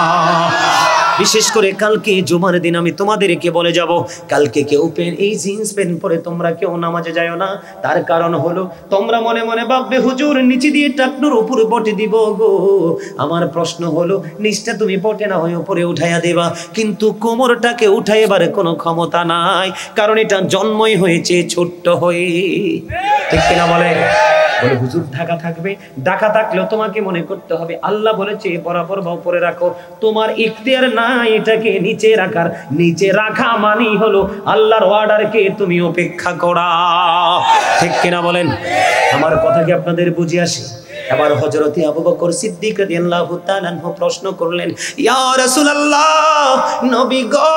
বিশেষ করে কালকে জুমার দিন আমি তোমাদেরকে বলে যাব, কালকে কেউ এই জিন্স প্যান্ট পরে তোমরা কেউ নামাজে যাও না। তার কারণ হলো তোমরা মনে মনে ভাববে হুজুর নিচে দিয়ে টাকনোর উপরে পটে দিব গো। আমার প্রশ্ন হলো নিচটা তুমি পটে না হয়ে উপরে উঠাইয়া দেবা, কিন্তু কোমরটাকে উঠাইবার কোনো ক্ষমতা নাই, কারণ এটা জন্মই হয়েছে ছোট্ট হয়ে। ঠিক কিনা বলে? বলে হুজুর ঢাকা থাকবে, ঢাকা থাকলেও তোমাকে মনে করতে হবে আল্লাহ বলেছে বরাবর বা উপরে রাখো, তোমার ইখতিয়ার নাই এটাকে নিচে রাখার। নিচে রাখা মানেই হলো আল্লাহর অর্ডারকে তুমি উপেক্ষা করা। ঠিক কিনা বলেন? আমার কথা কি আপনাদের বুঝে আসে? এবার হযরতে আবু বকর সিদ্দিক রাদিয়াল্লাহু তাআলা আনহু প্রশ্ন করলেন, ইয়া রাসূলুল্লাহ, নবী গো,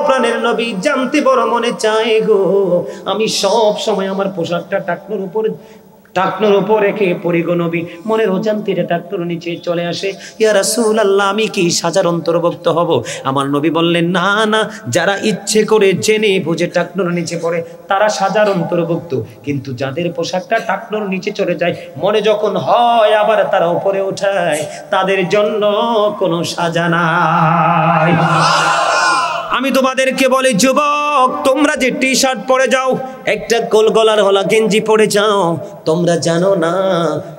প্রাণের নবী, জানতে বড় মনে চায় গো, আমি সব সময় আমার পোশাকটা টাকনোর উপর রেখে পড়ি গো নবী, মনের অজান্তে টাকনোর নিচে চলে আসে। ইয়া রাসূলুল্লাহ, আমি কি সাজার অন্তর্ভুক্ত হব? আমার নবী বললেন, না না, যারা ইচ্ছে করে জেনে বুঝে টাকনোর নিচে পড়ে তারা সাজার অন্তর্ভুক্ত, কিন্তু যাদের পোশাকটা টাকনোর নিচে চলে যায়, মনে যখন হয় আবার তারা উপরে ওঠায়, তাদের জন্য কোনো সাজা নাই। আমি তোমাদেরকে বলি যুবক, তোমরা যে টি শার্ট পরে যাও, একটা গোল গলার হলা গেঞ্জি পরে যাও, তোমরা জানো না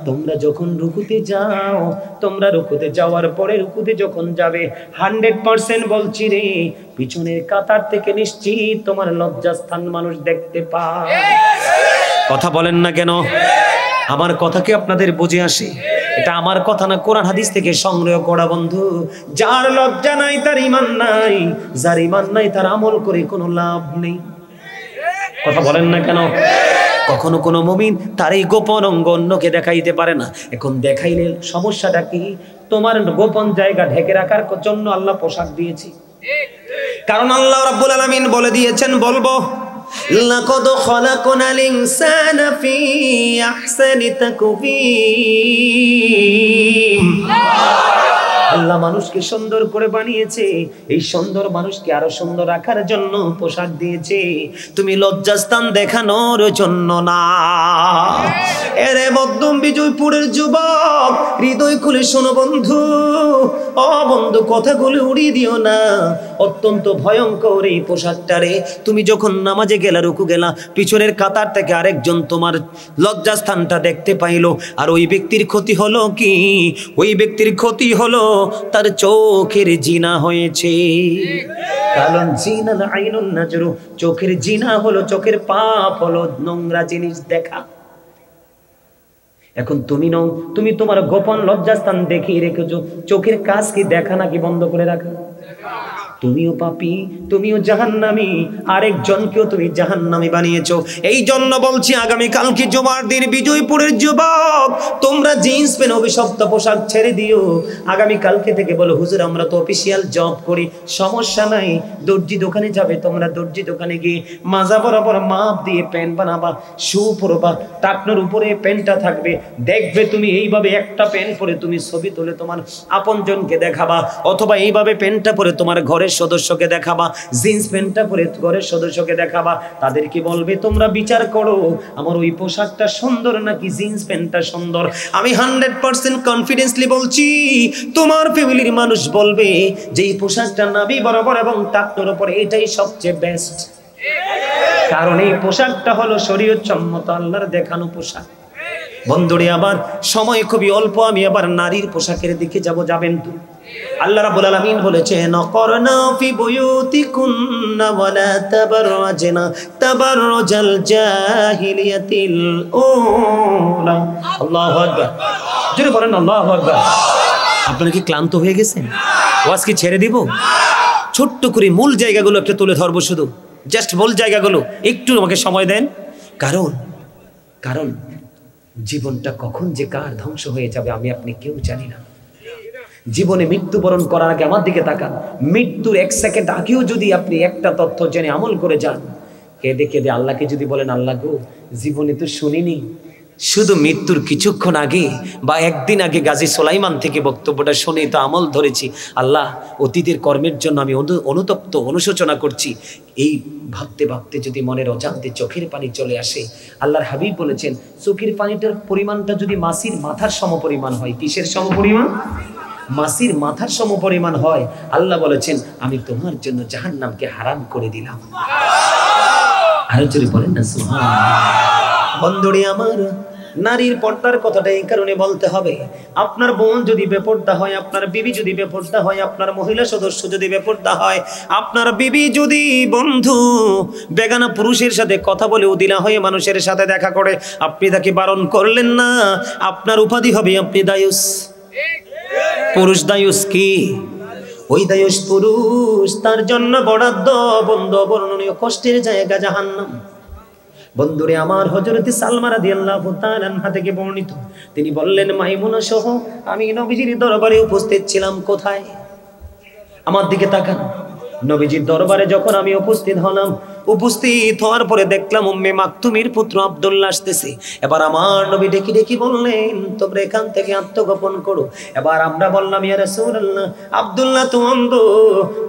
তোমরা যখন রুকুতে যাও, তোমরা রুকুতে যাওয়ার পরে রুকুতে যখন যাবে 100% বলছি রে, পিছনের কাতার থেকে নিশ্চিত তোমার লজ্জাস্থান মানুষ দেখতে পায়। কথা বলেন না কেন? আমার কথা কি আপনাদের বুঝে আসে? এটা আমার কথা না, কোরআন হাদিস থেকে সংগ্রহ করা বন্ধু। যার লজ্জা নাই তার ঈমান নাই, যার ঈমান নাই তার আমল করে কোনো লাভ নেই। কথা বলেন না কেন? কখনো কোনো মুমিন তার এই গোপন অঙ্গ অন্যকে দেখাইতে পারে না। এখন দেখাইলে সমস্যাটা কি? তোমার গোপন জায়গা ঢেকে রাখার জন্য আল্লাহ পোশাক দিয়েছে। কারণ আল্লাহ রাব্বুল আলামিন বলে দিয়েছেন, বলবো লাকাদ খালাকনাল ইনসানা ফি আহসানি তাকওয়িম। আল্লাহ মানুষকে সুন্দর করে বানিয়েছে, এই সুন্দর মানুষকে আরো সুন্দর রাখার জন্য পোশাক দিয়েছে, তুমি লজ্জাস্থান দেখানোর জন্য না। এরে মধ্যম বিজয়পুরের যুবক, হৃদয় খুলে শোনো বন্ধু, ও বন্ধু, কথাগুলো উড়িয়ে দিও না। অত্যন্ত ভয়ঙ্কর এই পোশাকটারে। তুমি যখন নামাজে গেলা, রুকু গেলা, পিছনের কাতার থেকে আরেকজন তোমার লজ্জাস্থানটা দেখতে পাইলো, আর ওই ব্যক্তির ক্ষতি হলো কি? ওই ব্যক্তির ক্ষতি হলো তার চোখের জিনা হয়েছে। কারণ জিনাল আইনুন নাজরু, চোখের জিনা হলো, চোখের পাপ হলো নোংরা জিনিস দেখা। এখন তুমি তোমার গোপন লজ্জাস্থান দেখিয়ে রেখেছো, চোখের কাজ কি দেখা নাকি বন্ধ করে রাখা? তুমিও পাপী, তুমিও জাহান্নামী, আরেকজনকেও তুমি জাহান্নামী বানিয়েছো। এই জন্য বলছি আগামী কালকে জুমার দিন বিজয়পুরের যুবক, তোমরা জিন্স প্যান্ট অভিশপ্ত পোশাক ছেড়ে দিও। আগামী কালকে থেকে বলো, হুজুর আমরা তো অফিসিয়াল জব করি, সমস্যা নাই, দর্জি দোকানে যাবে, তোমরা দর্জি দোকানে গিয়ে মাজা বরাবর মাপ দিয়ে প্যান্ট বানাবা, শু পরবা, টাকনোর উপরে প্যান্টটা থাকবে, দেখবে তুমি এইভাবে একটা প্যান্ট পরে তুমি ছবি তুলে তোমার আপনজনকে দেখাবা, অথবা এইভাবে প্যান্টটা পরে তোমার ঘরের সদস্যকে দেখাবা, জিন্স প্যান্টটা পরে ঘরের সদস্যকে দেখাবা। তাদের কি বলবে? তোমরা বিচার করো আমার ওই পোশাকটা সুন্দর নাকি জিন্স প্যান্টটা সুন্দর। আমি 100% কনফিডেন্সলি বলছি, তোমার ফ্যামিলির মানুষ বলবে যে এই পোশাকটা নাভি বরাবর এবং টাকনোর উপরে, এটাই সবচেয়ে বেস্ট। কারণ এই পোশাকটা হলো শরীয়ত সম্মত আল্লাহর দেখানো পোশাক। বন্ধুরে, আবার সময় খুবই অল্প, আমি আবার নারীর পোশাকের দিকে যাবেন তো। আল্লাহ রাব্বুল আলামিন বলেছেন, নকরনা ফি বুয়ুতিকুন্না ওয়ালা তাবাররাজনা তাবাররুজাল জাহিলিয়াতিল উলা। আল্লাহু আকবার। জোরে বলেন আল্লাহু আকবার। আপনারা কি ক্লান্ত হয়ে গেছেন? ওয়াজ কি ছেড়ে দিব? ছোট্ট করে মূল জায়গাগুলো একটা তুলে ধরবো, শুধু জাস্ট মূল জায়গাগুলো একটু আমাকে সময় দেন। কারণ জীবনটা কখন যে কার ধ্বংস হয়ে যাবে আমি আপনি কেউ জানি না। জীবনে মৃত্যুবরণ করার আগে আমার দিকে তাকান, মৃত্যুর 1 সেকেন্ড আগেও যদি আপনি একটা তথ্য জেনে আমল করে যান, কেঁদে কেঁদে আল্লাহকে যদি বলেন, আল্লাহ গো, জীবনে তো শুনিনি, শুধু মৃত্যুর কিছুক্ষণ আগে বা একদিন আগে গাজী সুলাইমান থেকে বক্তব্যটা শুনে তো আমল ধরেছি। আল্লাহ, অতীতের কর্মের জন্য আমি অনুতপ্ত, অনুশোচনা করছি। এই ভাবতে ভাবতে যদি মনের অজান্তে চোখের পানি চলে আসে, আল্লাহর হাবিব বলেছেন, চোখের পানিটার পরিমাণটা যদি মাছির মাথার সমপরিমাণ হয়, কিসের সমপরিমাণ? মাছির মাথার সমপরিমাণ হয়, আল্লাহ বলেছেন, আমি তোমার জন্য জাহান্নামকে হারাম করে দিলাম। আরো জোরে বলেন না সুবহানাল্লাহ। বন্ধুরে আমার, নারীর পর্দার কথাটা এই কারণে বলতে হবে, আপনার বোন যদি বেপর্দা হয়, আপনার বিবি যদি বেপর্দা হয়, আপনার মহিলা সদস্য যদি বেপর্দা হয়, আপনার বিবি যদি বন্ধু বেগানা পুরুষের সাথে কথা বলে উদিলা হয়ে মানুষের সাথে দেখা করে, আপনি তাকে বারণ করলেন না, আপনার উপাধি হবে আপনি দায়ুস। পুরুষ দায়ুস কি? ওই দায়ুস পুরুষ, তার জন্য বরাদ্দ বন্ধ বর্ণনীয় কষ্টের জায়গা জাহান্নাম। বন্ধুরে আমার, হযরত সালমা রাদিয়াল্লাহু তাআলা আনহা থেকে বর্ণিত, তিনি বললেন, মাইমুনা সহ আমি নবীজির দরবারে উপস্থিত ছিলাম। কোথায়? আমার দিকে তাকান। নবীজির দরবারে যখন আমি উপস্থিত হলাম, উপস্থিত হওয়ার পরে দেখলাম উম্মে মাকতুমের পুত্র আব্দুল্লাহ আসতেছে। এবার আমার নবী ডেকে ডেকে বললেন, তোমরা এখান থেকে আত্মগোপন করো। এবার আমরা বললাম, ইয়া রাসূলুল্লাহ, আব্দুল্লাহ তো অন্ধ।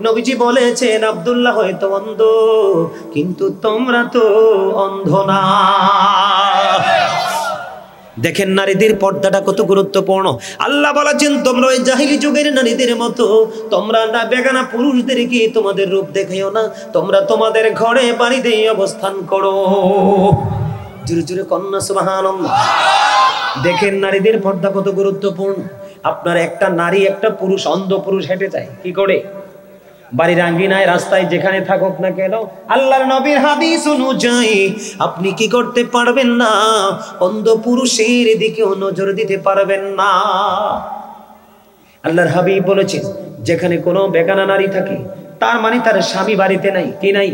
নবীজি বলেছেন, আব্দুল্লাহ হয়তো অন্ধ, কিন্তু তোমরা তো অন্ধ না। দেখেন নারীদের পর্দাটা কত গুরুত্বপূর্ণ। আল্লাহ বলেছেন, তোমরা ওই জাহিলি যুগের নারীদের মতো তোমরা না বেগানা পুরুষদেরকে তোমাদের রূপ দেখাইও না, তোমরা তোমাদের ঘরে বাড়িতে অবস্থান করো। জোরে জোরে কন্যা সুবহানাল্লাহ। দেখেন নারীদের পর্দা কত গুরুত্বপূর্ণ। আপনার একটা নারী, একটা পুরুষ, অন্ধ পুরুষ হেঁটে যায় কি করে? বাড়ির আঙ্গিনায়, রাস্তায়, যেখানে থাকুক না কেন, আল্লাহর নবীর হাদিস অনুযায়ী আপনি কি করতে পারবেন না? অন্ধ পুরুষের দিকেও নজর দিতে পারবেন না। আল্লাহর হাবিব বলেছেন, যেখানে কোনো বেগানা নারী থাকে, তার মানে তার স্বামী বাড়িতে নাই। কি নাই?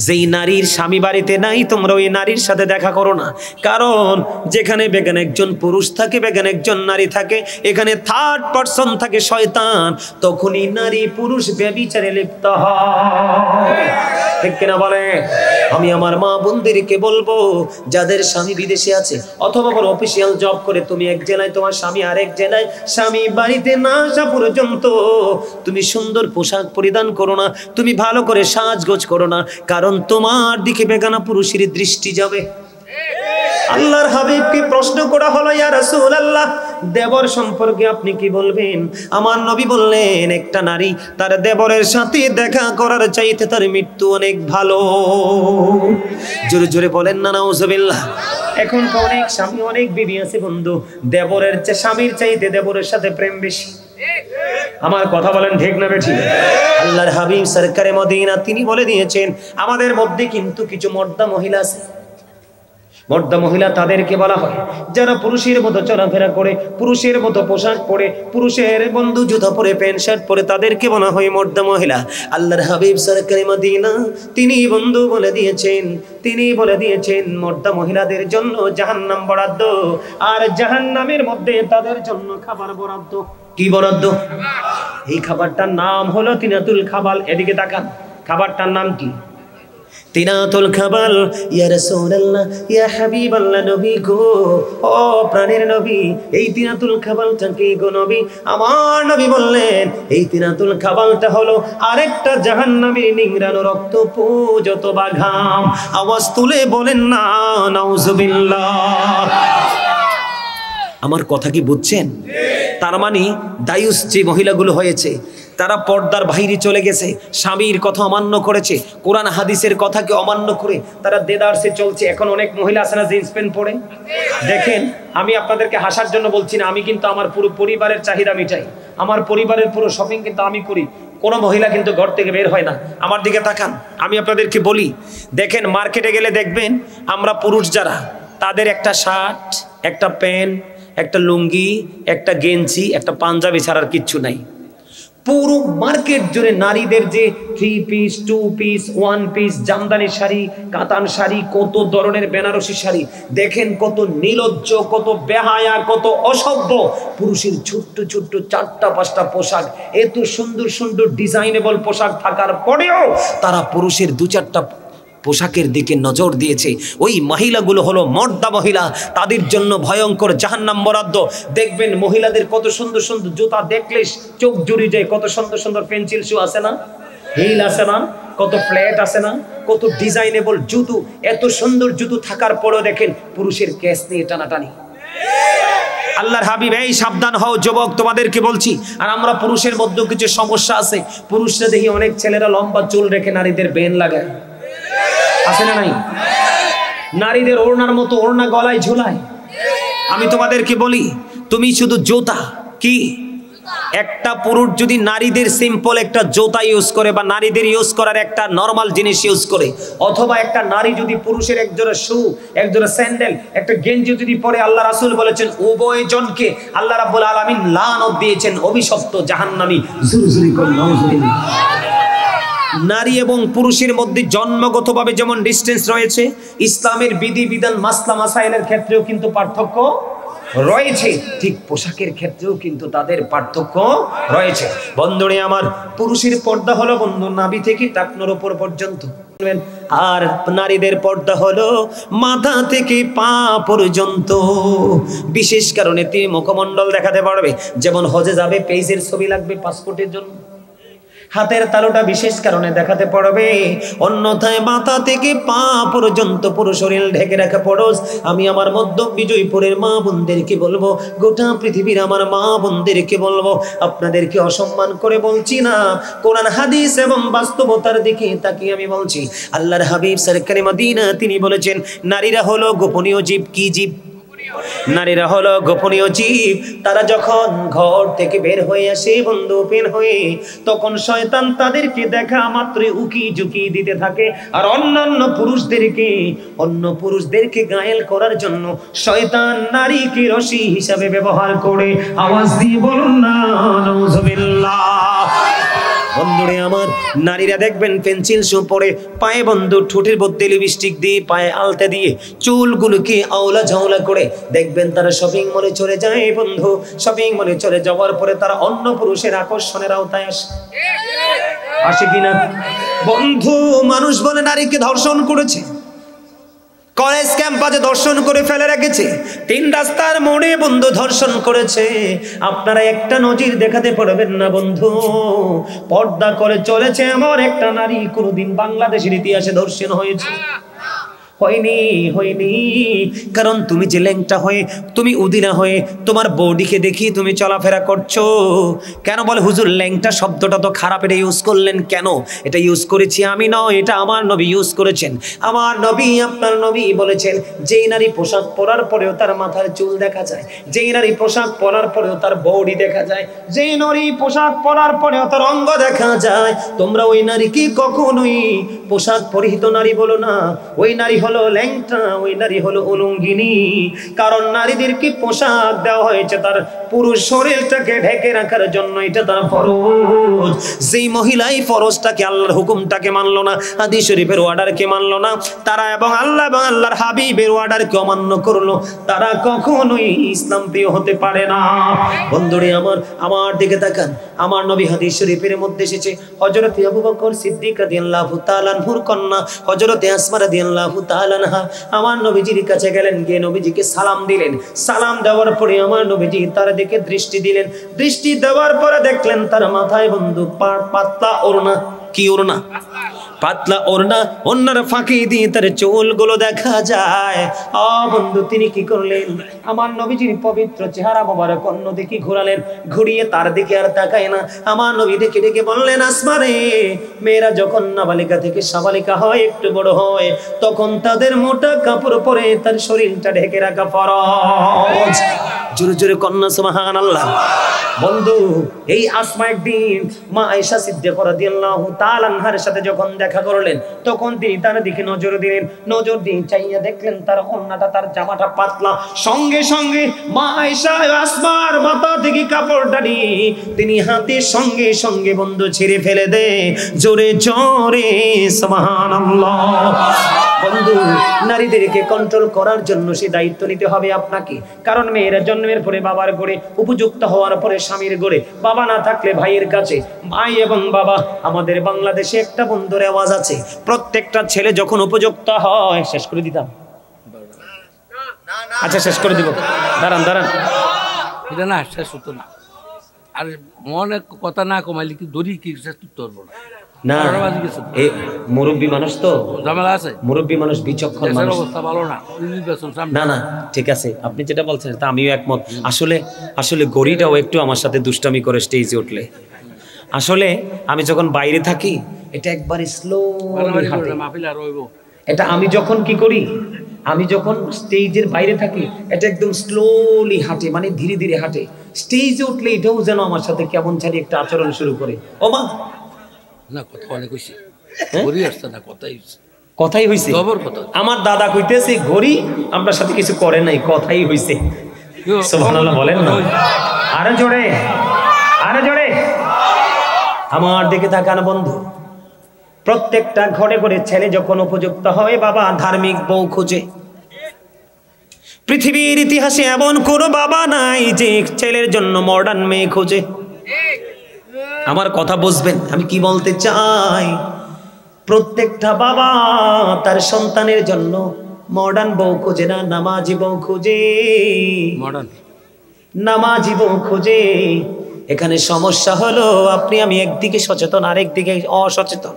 যেই নারীর স্বামী বাড়িতে নাই, তোমরা ওই নারীর সাথে দেখা করো না। কারণ যেখানে বেগান একজন পুরুষ থাকে, বেগান একজন নারী থাকে, এখানে থার্ড পারসন থাকে শয়তান, তখনই নারী পুরুষ ব্যভিচারে লিপ্ত হয়। ঠিক কিনা বলে? আমি আমার মা বোনদেরকে বলবো, যাদের স্বামী বিদেশে আছে অথবা কোনো অফিসিয়াল জব করে, তুমি এক জেলায়, তোমার স্বামী আরেক জেলায়, স্বামী বাড়িতে না আসা পর্যন্ত তুমি সুন্দর পোশাক পরিধান করো না, তুমি ভালো করে সাজগোজ করো না, কারণ তোমার দিকে বেগানা পুরুষের দৃষ্টি যাবে। আল্লাহর হাবিবকে প্রশ্ন করা হলো, ইয়া রাসূলুল্লাহ, দেবর সম্পর্কে আপনি কি বলবেন? আমার নবী বললেন, একটা নারী তার দেবরের সাথে দেখা করার চাইতে তার মৃত্যু অনেক ভালো। জোরে জোরে বলেন না নাউজুবিল্লাহ। এখন তো অনেক স্বামী, অনেক বিবি আছে বন্ধু, দেবরের চেয়ে স্বামীর চাইতে দেবরের সাথে প্রেম বেশি। আমার কথা বলেন ঠিক না বেঠিক? আল্লাহর হাবিব সরকারে মদিনা তিনি বলে দিয়েছেন, আমাদের মধ্যে কিন্তু কিছু মর্দা মহিলা আছে। মর্দা মহিলা তাদেরকে বলা হয় যারা পুরুষের মতো চলাফেরা করে, পুরুষের মতো পোশাক পরে, পুরুষের বন্ধু জুতা পরে, প্যান্ট শার্ট পরে, তাদেরকে বলা হয় মর্দা মহিলা। আল্লাহর হাবিব সরকারে মদিনা তিনি বন্ধু বলে দিয়েছেন, তিনি বলে দিয়েছেন মর্দা মহিলাদের জন্য জাহান্নাম বরাদ্দ, আর জাহান্নামের মধ্যে তাদের জন্য খাবার বরাদ্দ। কি বরাদ্দ? এই খাবারটার নাম হলো তিনাতুল খাবাল। এদিকে তাকান, খাবারটার নাম কি? তিনাতুল খাবাল। ইয়া রাসূলুল্লাহ, ইয়া হাবিবাল্লাহ, নবী গো, ও প্রাণের নবী, এই তিনাতুল খাবালটা কি গো নবী? আমার নবী বললেন, এই তিনাতুল খাবালটা হলো আরেকটা জাহান্নামের নিংড়ানো রক্ত পুজত বা ঘাম। আওয়াজ তুলে বলেন না নাউজুবিল্লাহ। আমার কথা কি বুঝছেন? তার মানে দায়ুস যে মহিলাগুলো হয়েছে, তারা পর্দার বাইরে চলে গেছে, স্বামীর কথা অমান্য করেছে, কোরআন হাদিসের কথাকে অমান্য করে তারা দেদারসে চলছে। এখন অনেক মহিলা আছে না জিন্স প্যান্ট পরে? দেখেন, আমি আপনাদেরকে হাসার জন্য বলছি না, আমি কিন্তু আমার পুরো পরিবারের চাহিদা মিটাই, আমার পরিবারের পুরো শপিং কিন্তু আমি করি। কোনো মহিলা কিন্তু ঘর থেকে বের হয় না। আমার দিকে তাকান, আমি আপনাদেরকে বলি, দেখেন মার্কেটে গেলে দেখবেন আমরা পুরুষ যারা, তাদের একটা শার্ট, একটা প্যান্ট, একটা লুঙ্গি, একটা গেঞ্জি, একটা পাঞ্জাবি ছাড়ার কিচ্ছু নাই। পুরো মার্কেট জুড়ে নারীদের যে 3 piece, 2 piece, 1 piece, Jamdani sari, কাতান শাড়ি, কত ধরনের বেনারসি শাড়ি, দেখেন কত নির্লজ্জ, কত বেহায়া, কত অসভ্য। পুরুষের ছোট্ট ছোট্ট 4টা-5টা পোশাক, এত সুন্দর সুন্দর ডিজাইনেবল পোশাক থাকার পরেও তারা পুরুষের 2-4টা পোশাকের দিকে নজর দিয়েছে। ওই মহিলাগুলো হলো মর্দা মহিলা, তাদের জন্য ভয়ঙ্কর জাহান্নাম বরাদ্দ। দেখবেন মহিলাদের কত সুন্দর সুন্দর জুতা দেখলে চোখ জুড়ে যায়, কত সুন্দর সুন্দর পেন্সিল শু আছে না, হিল আছে না, কত ফ্ল্যাট আছে না, কত ডিজাইনেবল জুতো। এত সুন্দর জুতো থাকার পরেও দেখেন পুরুষের কেস নিয়ে টানাটানি। আল্লাহর হাবিব, এই সাবধান হও যুবক, তোমাদেরকে বলছি। আর আমরা পুরুষের মধ্যে কিছু সমস্যা আছে। পুরুষরা দেখি অনেক ছেলেরা লম্বা চুল রেখে নারীদের বেন লাগায়, আছে না নাই? নারীদের ওড়নার মতো ওড়না গলায় ঝুলায়। আমি তোমাদেরকে বলি, তুমি শুধু জুতা কি, একটা পুরুষ যদি নারীদের সিম্পল একটা জুতা ইউজ করে বা নারীদের ইউজ করার একটা নরমাল জিনিস ইউজ করে, অথবা একটা নারী যদি পুরুষের একজোড়া শু, একজোড়া স্যান্ডেল, একটা গেঞ্জি যদি পরে, আল্লাহ রাসূল বলেছেন উভয় জনকে আল্লাহ রাব্বুল আলামিন লানত দিয়েছেন, অভিশপ্ত জাহান্নামী। জুরজুরি করে নাউজুবিল্লাহ। নারী এবং পুরুষের মধ্যে জন্মগতভাবে যেমন ডিসটেন্স রয়েছে, ইসলামের বিধি বিধান মাসলা মাসাইলের ক্ষেত্রেও কিন্তু পার্থক্য রয়েছে, ঠিক পোশাকের ক্ষেত্রেও কিন্তু তাদের পার্থক্য রয়েছে। বন্ধুরে আমার, পুরুষের পর্দা হলো বন্ধু নাভি থেকে টাকনোর উপর পর্যন্ত, আর নারীদের পর্দা হলো মাথা থেকে পা পর্যন্ত। বিশেষ কারণে তিনি মুখমণ্ডল দেখাতে পারবে, যেমন হজে যাবে পেজের ছবি লাগবে পাসপোর্টের জন্য, হাতের তালুটা বিশেষ কারণে দেখাতে পারবে, অন্যথায় মাথা থেকে পা পর্যন্ত পুরো শরীর ঢেকে রাখা ফরজ। আমি আমার মধ্য বিজয়পুরের মা বোনদেরকে বলবো, গোটা পৃথিবীর আমার মা বোনদেরকে বলবো, আপনাদেরকে অসম্মান করে বলছি না, কোরআন হাদিস এবং বাস্তবতার দিকে তাকিয়ে আমি বলছি। আল্লাহর হাবিব সরকারে মদিনা তিনি বলেছেন, নারীরা হলো গোপনীয় জীব। কি জীব? নারীরা হলো গোপনীয় জীব। তারা যখন ঘর থেকে বের হয়ে আসে বন্ধু ওপেন হয়ে, তখন শয়তান তাদেরকে দেখা মাত্রই উকি ঝুঁকি দিতে থাকে, আর অন্য পুরুষদেরকে ঘায়েল করার জন্য শয়তান নারীকে রশি হিসাবে ব্যবহার করে। আওয়াজ দিয়ে বলুন না নাউজুবিল্লাহ। বন্ধুরে আমার, নারীরা দেখবেন পেন্সিল শু পরে, পায়ে বন্ধু ঠোঁটের মধ্যে লিপস্টিক দিয়ে, পায়ে আলতা দিয়ে, চুলগুলোকে আওলা ঝাওলা করে, দেখবেন তারা শপিং মলে চলে যায় বন্ধু। শপিং মলে চলে যাওয়ার পরে তারা অন্য পুরুষের আকর্ষণের আওতায় আসে কিনা বন্ধু? মানুষ বলে নারীকে ধর্ষণ করেছে, কলেজ ক্যাম্পাসে ধর্ষণ করে ফেলে রেখেছে, 3 রাস্তার মোড়ে বন্ধু ধর্ষণ করেছে। আপনারা একটা নজির দেখাতে পারবেন না বন্ধু, পর্দা করে চলেছে এমন একটা নারী কোনোদিন বাংলাদেশের ইতিহাসে ধর্ষণ হয়েছে? হয়নি। কারণ তুমি যে ল্যাংটা হয়ে, তুমি উদিনা হয়ে, তোমার বডিকে দেখি তুমি চলাফেরা করছো। কেন বলে হুজুর ল্যাংটা শব্দটা তো খারাপ, এটা ইউজ করলেন কেন? এটা ইউজ করেছি আমি নয়, এটা আমার নবী ইউজ করেছেন। আমার নবী, আপনার নবী বলেছেন, যেই নারী পোশাক পরার পরেও তার মাথার চুল দেখা যায়, যেই নারী পোশাক পরার পরেও তার বডি দেখা যায়, যেই নারী পোশাক পরার পরেও তার অঙ্গ দেখা যায়, তোমরা ওই নারীকে কখনোই পোশাক পরিহিত নারী বলো না। ওই নারী হলো ল্যাংটা, ওই নারী হলো উলঙ্গিনী। কারণ নারীদেরকে পোশাক দেওয়া হয়েছে তার পুরুষ শরীরটাকে ঢেকে রাখার জন্য, এটা তার ফরজ। যেই মহিলা এই ফরজটাকে, আল্লাহর হুকুমটাকে মানলো না, হাদিস শরীফের অর্ডারকে মানলো না, তারা এবং আল্লাহর হাবিবের অর্ডারকে অমান্য করলো, তারা কখনোই ইসলাম প্রিয় হতে পারে না। বন্ধুরে আমার দিকে তাকান। আমার নবী হাদিস শরীফের মধ্যে এসেছে, হযরত আবু বকর সিদ্দিক রাদিয়াল্লাহু তাআলা আনহুর কন্যা হযরত আসমা রাদিয়াল্লাহু তাআলা আনহা আমার নবীজির কাছে গেলেন, গিয়ে নবীজিকে সালাম দিলেন। সালাম দেওয়ার পরে আমার নবীজি তার দিকে দৃষ্টি দিলেন। দৃষ্টি দেওয়ার পরে দেখলেন তার মাথায় বন্ধু পাতলা ওড়না। কি ওড়না? পাতলা ওড়না, ওড়নার ফাঁকি দিয়ে তার চুলগুলো দেখা যায়। বন্ধু তিনি কি করলেন? আমার নবীজির পবিত্র চেহারা মোবারক অন্যদিকে ঘোরালেন, ঘুরিয়ে তার দিকে আর তাকায় না। আমার নবী ডেকে ডেকে বললেন, আসমা রে, মেয়েরা যখন নাবালিকা থেকে সাবালিকা হয়, একটু বড় হয়, তখন তাদের মোটা কাপড় পরে তার শরীরটা ঢেকে রাখা ফরজ। জোরে জোরে কন্যা সুবহানাল্লাহ। বন্ধু এই আসমা একদিন মা আয়েশা সিদ্দিকা রাদিয়াল্লাহু তাআলা আনহার সাথে যখন দেখা করলেন, তখন তিনি তার দিকে নজর দিলেন। নজর দিয়ে চাইয়া দেখলেন তার ওড়নাটা, তার জামাটা পাতলা। সঙ্গে সঙ্গে মা আয়েশা আসমার মাথা থেকে কাপড়টা নিয়ে তিনি হাতের সঙ্গে সঙ্গে বন্ধু ছেড়ে ফেলে দেয়। জোরে জোরে সুবহানাল্লাহ। বন্ধু, নারীদেরকে কন্ট্রোল করার জন্য সে দায়িত্ব নিতে হবে আপনাকে। কারণ মেয়েরা জন্মের পরে বাবার ঘরে, উপযুক্ত হওয়ার পরে স্বামীর ঘরে, বাবা না থাকলে ভাইয়ের কাছে। ভাই এবং বাবা, আমাদের বাংলাদেশে একটা বন্ধুর আওয়াজ আছে, প্রত্যেকটা ছেলে যখন উপযুক্ত হয়, শেষ করে দিতাম, আচ্ছা শেষ করে দিব, দাঁড়ান দাঁড়ান, এটা না শেষ হতো না, আর মনে কথা না কমাইলে কি দড়ি কি শেষ করতে পারবো না। না এই মুরব্বী মানুষ তো, ঝামেলা আছে, মুরব্বী মানুষ, বিচক্ষণ মানুষ, অবস্থা ভালো না। না না ঠিক আছে, আপনি যেটা বলছেন তা আমিও একমত। আসলে আসলে গড়িটাও একটু আমার সাথে দুষ্টামি করে স্টেজে উঠলে। আসলে আমি যখন বাইরে থাকি এটা একবার স্লো, এটা আমি যখন কি করি, আমি যখন স্টেজের বাইরে থাকি এটা একদম স্লোলি হাঁটে, মানে ধীরে ধীরে হাঁটে। স্টেজে উঠলে এটাও যেন আমার সাথে কেমন জানি একটা আচরণ শুরু করে। ও মা না, কথা অনেক হইছে, কথাই হইছে, আমার দাদা কইতেছে ঘড়ি আপনার সাথে কিছু করে নাই, কথাই হইছে। সুবহানাল্লাহ বলেন না, আরে জোরে, আরে জোরে। আমার দিকে তাকান বন্ধু, প্রত্যেকটা ঘরে ঘরে ছেলে যখন উপযুক্ত হয়, বাবা ধার্মিক বউ খোঁজে। পৃথিবীর ইতিহাসে এমন কোন বাবা নাই যে ছেলের জন্য মডার্ন মেয়ে খোঁজে। আমার কথা বুঝবেন আমি কি বলতে চাই। প্রত্যেকটা বাবা তার সন্তানের জন্য মডার্ন বউ খোঁজে না, নামাজি বউ খোঁজে, নামাজি বউ খোঁজে। এখানে সমস্যা হলো আপনি আমি একদিকে সচেতন, আরেকদিকে অসচেতন।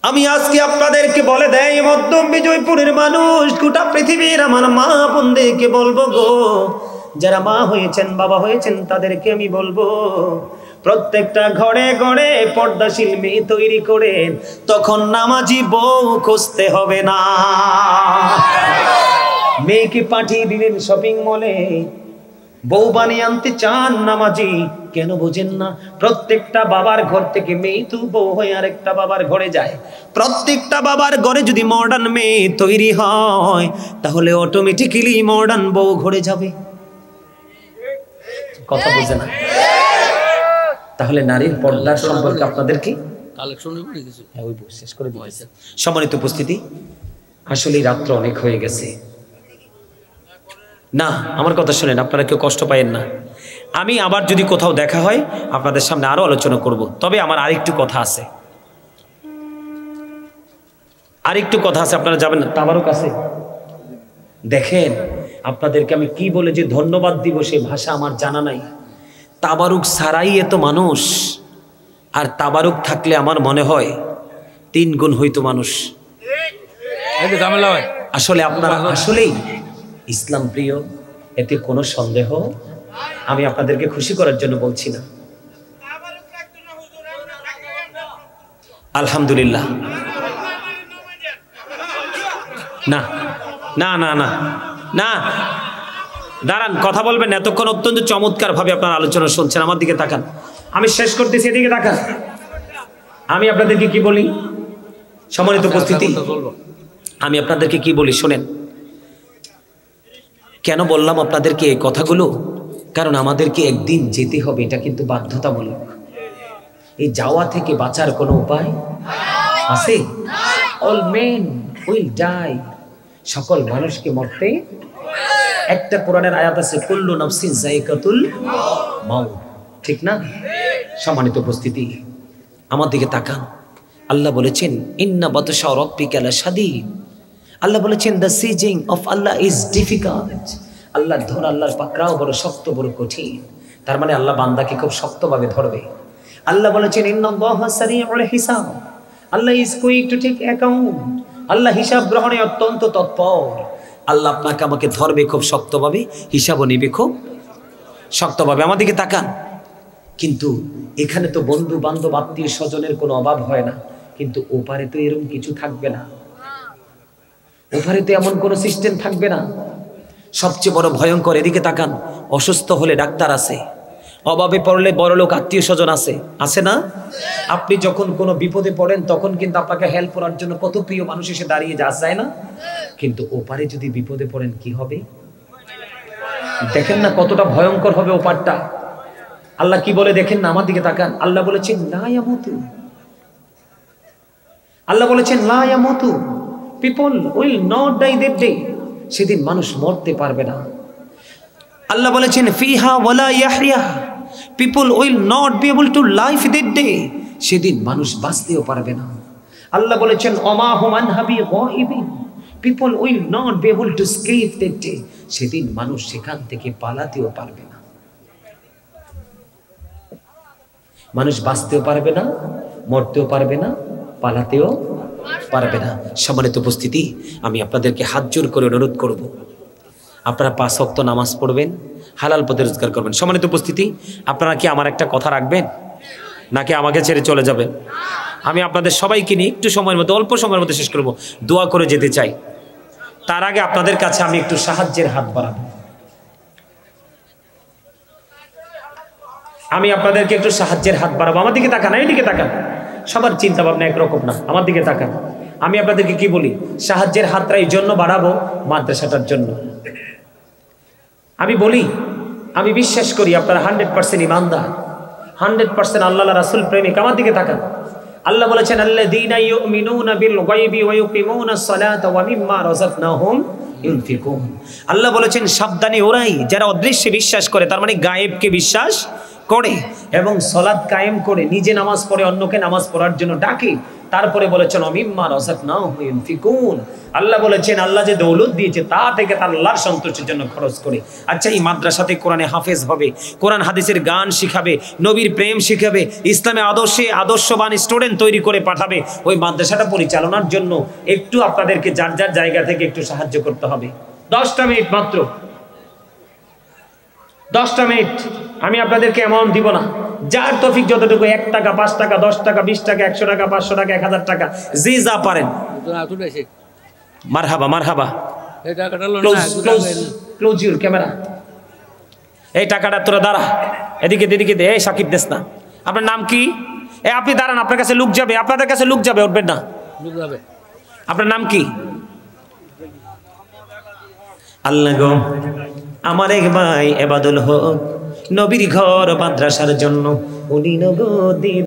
আমি আজকে আপনাদেরকে বলে দেই, মধ্যম বিজয়পুরের মানুষ, গোটা পৃথিবীর আমার মা বোনদেরকে বলবো গো, যারা মা হয়েছেন, বাবা হয়েছেন, তাদেরকে আমি বলবো, প্রত্যেকটা ঘরে ঘরে পর্দাশীল মেয়ে তৈরি করেন, তখন নামাজি বউ খুঁজতে হবে না। মেয়েকে পাঠিয়ে দিলেন শপিং মলে, বউ বানিয়ে আনতে চান নামাজি, কেন বোঝেন না? প্রত্যেকটা বাবার ঘর থেকে মেয়ে তো বউ হয়ে আরেকটা বাবার ঘরে যায়। প্রত্যেকটা বাবার ঘরে যদি মডার্ন মেয়ে তৈরি হয়, তাহলে অটোমেটিক্যালি মডার্ন বউ ঘরে যাবে। কথা বোঝে না? তাহলে নারীর পর্দার সম্পর্কে আপনাদের কি শেষ করে দিয়েছে। সম্মানিত উপস্থিতি, আসলে রাত্র অনেক হয়ে গেছে। না, আমার কথা শুনেন, আপনারা কেউ কষ্ট পায়েন না। আমি আবার যদি কোথাও দেখা হয় আপনাদের সামনে আরো আলোচনা করব। তবে আমার আরেকটু কথা আছে, আরেকটু কথা আছে, আপনারা যাবেন না? তাবারুক আছে, দেখেন আপনাদেরকে আমি কি বলে যে ধন্যবাদ দিব সেই ভাষা আমার জানা নাই। তাবারুক ছাড়াই এত মানুষ, আর তাবারুক থাকলে আমার মনে হয় 3 গুণ হইতো মানুষ। আসলে আপনারা আসলেই ইসলাম প্রিয়, এতে কোনো সন্দেহ, আমি আপনাদেরকে খুশি করার জন্য বলছি না। আলহামদুলিল্লাহ। না না না না না, দাঁড়ান, কথা বলবেন না এতক্ষণ। অত্যন্ত চমৎকার ভাবে আপনার আলোচনা শুনছেন, আমার দিকে তাকান, আমি শেষ করতেছি, এদিকে তাকান। আমি আপনাদেরকে কি বলি, সম্মানিত উপস্থিতি, আমি আপনাদেরকে কি বলি শোনেন। কেন বললাম আপনাদেরকে এই কথাগুলো? কারণ আমাদেরকে একদিন যেতে হবে, এটা কিন্তু বাধ্যতামূলক। এই যাওয়া থেকে বাঁচার কোনো উপায় আছে? অল মেন উইল ডাই, সকল মানুষকে মরতে। একটা কোরআনের আয়াত আছে, কুল্লু নাফসিন যায়কাতুল মাউত, ঠিক না? সম্মানিত উপস্থিতি, আমার দিকে তাকান। আল্লাহ বলেছেন, ইন্না বাতশা রাব্বিকা লাশাদীদ। আল্লাহ বলেছেন, the seizing of Allah is difficult. আল্লাহর ধর, আল্লাহর পাকড়াও বড় শক্ত, বড় কঠিন। তার মানে আল্লাহ বান্দাকে খুব শক্তভাবে ধরবে। আল্লাহ বলেছেন, ইন্নাল্লাহা সারিউল হিসাব, আল্লাহ is quick to take account. আল্লাহ হিসাব গ্রহণে অত্যন্ত তৎপর। আল্লাহ আপনাকে আমাকে ধরবে খুব শক্তভাবে, হিসাবও নেবে খুব শক্তভাবে। আমার দিকে তাকান। কিন্তু এখানে তো বন্ধু বান্ধব আত্মীয় স্বজনের কোনো অভাব হয় না, কিন্তু ওপারে তো এরকম কিছু থাকবে না। ওপারে তো এমন কোনো সিস্টেম থাকবে না। সবচেয়ে বড় ভয়ঙ্কর, এদিকে তাকান, অসুস্থ হলে ডাক্তার আছে, অভাবে পড়লে বড়লোক আত্মীয় স্বজন আছে, আছে না? আপনি যখন কোনো বিপদে পড়েন তখন কিন্তু আপনাকে হেল্প করার জন্য কত প্রিয় মানুষ এসে দাঁড়িয়ে যায় না? কিন্তু ওপারে যদি বিপদে পড়েন কি হবে দেখেন না, কতটা ভয়ঙ্কর হবে ওপারটা। আল্লাহ কি বলে দেখেন না, আমার দিকে তাকান। আল্লাহ বলেছেন লা ইয়ামুতু, আল্লাহ বলেছেন লা ইয়ামুতু, people will not die that day, সেদিন মানুষ মরতে পারবে না। আল্লাহ বলেছেন ফিহা ওয়ালা ইয়াহইয়া, people will not be able to life that day, সেদিন মানুষ বাঁচতেও পারবে না। আল্লাহ বলেছেন ওমা হুম আনহা বিগাইবিন, people will not be able to escape that day, সেদিন মানুষ সেখান থেকে পালাতেও পারবে না। মানুষ বাঁচতেও পারবে না, মরতেও পারবে না, পালাতেও পারবে না। সম্মানিত উপস্থিতি, আমি আপনাদেরকে হাত জোর করে অনুরোধ করব, আপনারা 5 ওয়াক্ত নামাজ পড়বেন, হালাল পথে রোজগার করবেন। সম্মানিত উপস্থিতি, আপনারা কি আমার একটা কথা রাখবেন নাকি আমাকে ছেড়ে চলে যাবেন? আমি আপনাদের সবাইকে নিয়ে একটু সময়ের মধ্যে, অল্প সময়ের মধ্যে শেষ করব, দোয়া করে যেতে চাই। তার আগে আপনাদের কাছে আমি একটু সাহায্যের হাত বাড়াবো। আমি আপনাদেরকে একটু সাহায্যের হাত বাড়াবো। আমার দিকে তাকান, এইদিকে তাকান, সবার চিন্তা ভাবনা একরকম না, আমার দিকে তাকান। আমি আপনাদেরকে কি বলি, সাহায্যের হাতটা এই জন্য বাড়াবো, মাদ্রাসাটার জন্য। আমি বলি, আমি বিশ্বাস করি আপনারা 100% ইমানদার, 100% আল্লাহ রাসূল প্রেমিক। আমার দিকে তাকান। আল্লাহ বলেছেন আল্লাযীনা ইউমিনুনা বিল গায়বি ওয়া ইউকিমুনাস সালাতা ওয়া মিম্মা রাযাকনাহুম ইউনফিকুন। আল্লাহ বলেছেন সাবধানী ওরাই যারা অদৃশ্যে বিশ্বাস করে, তার মানে গায়েবকে বিশ্বাস করে এবং সালাত কায়েম করে, নিজে নামাজ পড়ে অন্যকে নামাজ পড়ার জন্য ডাকে। তারপরে বলেছেন মিম্মা রাযাকনাহুম ইউনফিকুন, আল্লাহ বলেছেন আল্লাহ যে দৌলত দিয়েছে তা থেকে তার আল্লাহর সন্তুষ্টির জন্য খরচ করে। আচ্ছা, এই মাদ্রাসাতে কোরআনে হাফেজ হবে, কোরআন হাদিসের গান শিখাবে, নবীর প্রেম শিখাবে, ইসলামে আদর্শবান স্টুডেন্ট তৈরি করে পাঠাবে, ওই মাদ্রাসাটা পরিচালনার জন্য একটু আপনাদেরকে যার যার জায়গা থেকে একটু সাহায্য করতে হবে। 10টা মিনিট মাত্র, 10টা মিনিট। আমি আপনাদেরকে অ্যামাউন্ট দিব না, যার তৌফিক যতটুকু, 1 টাকা, 5 টাকা, 10 টাকা, 20 টাকা, 100 টাকা, 500 টাকা, 1000 টাকা, যে যা পারেন। মারহাবা মারহাবা। Close your camera. এই টাকাটা তোরা দাঁড়া, এদিকে এদিকে দে। এই সাকিব দেস না, আপনার নাম কি? আপনি দাঁড়ান, আপনার কাছে লোক যাবে, আপনাদের কাছে লোক যাবে, উঠবেন না। আপনার নাম কি? আল্লাহ গো, আমার এক ভাই এবাদুল হক নবীর ঘর মাদ্রাসার জন্য উনি নগদে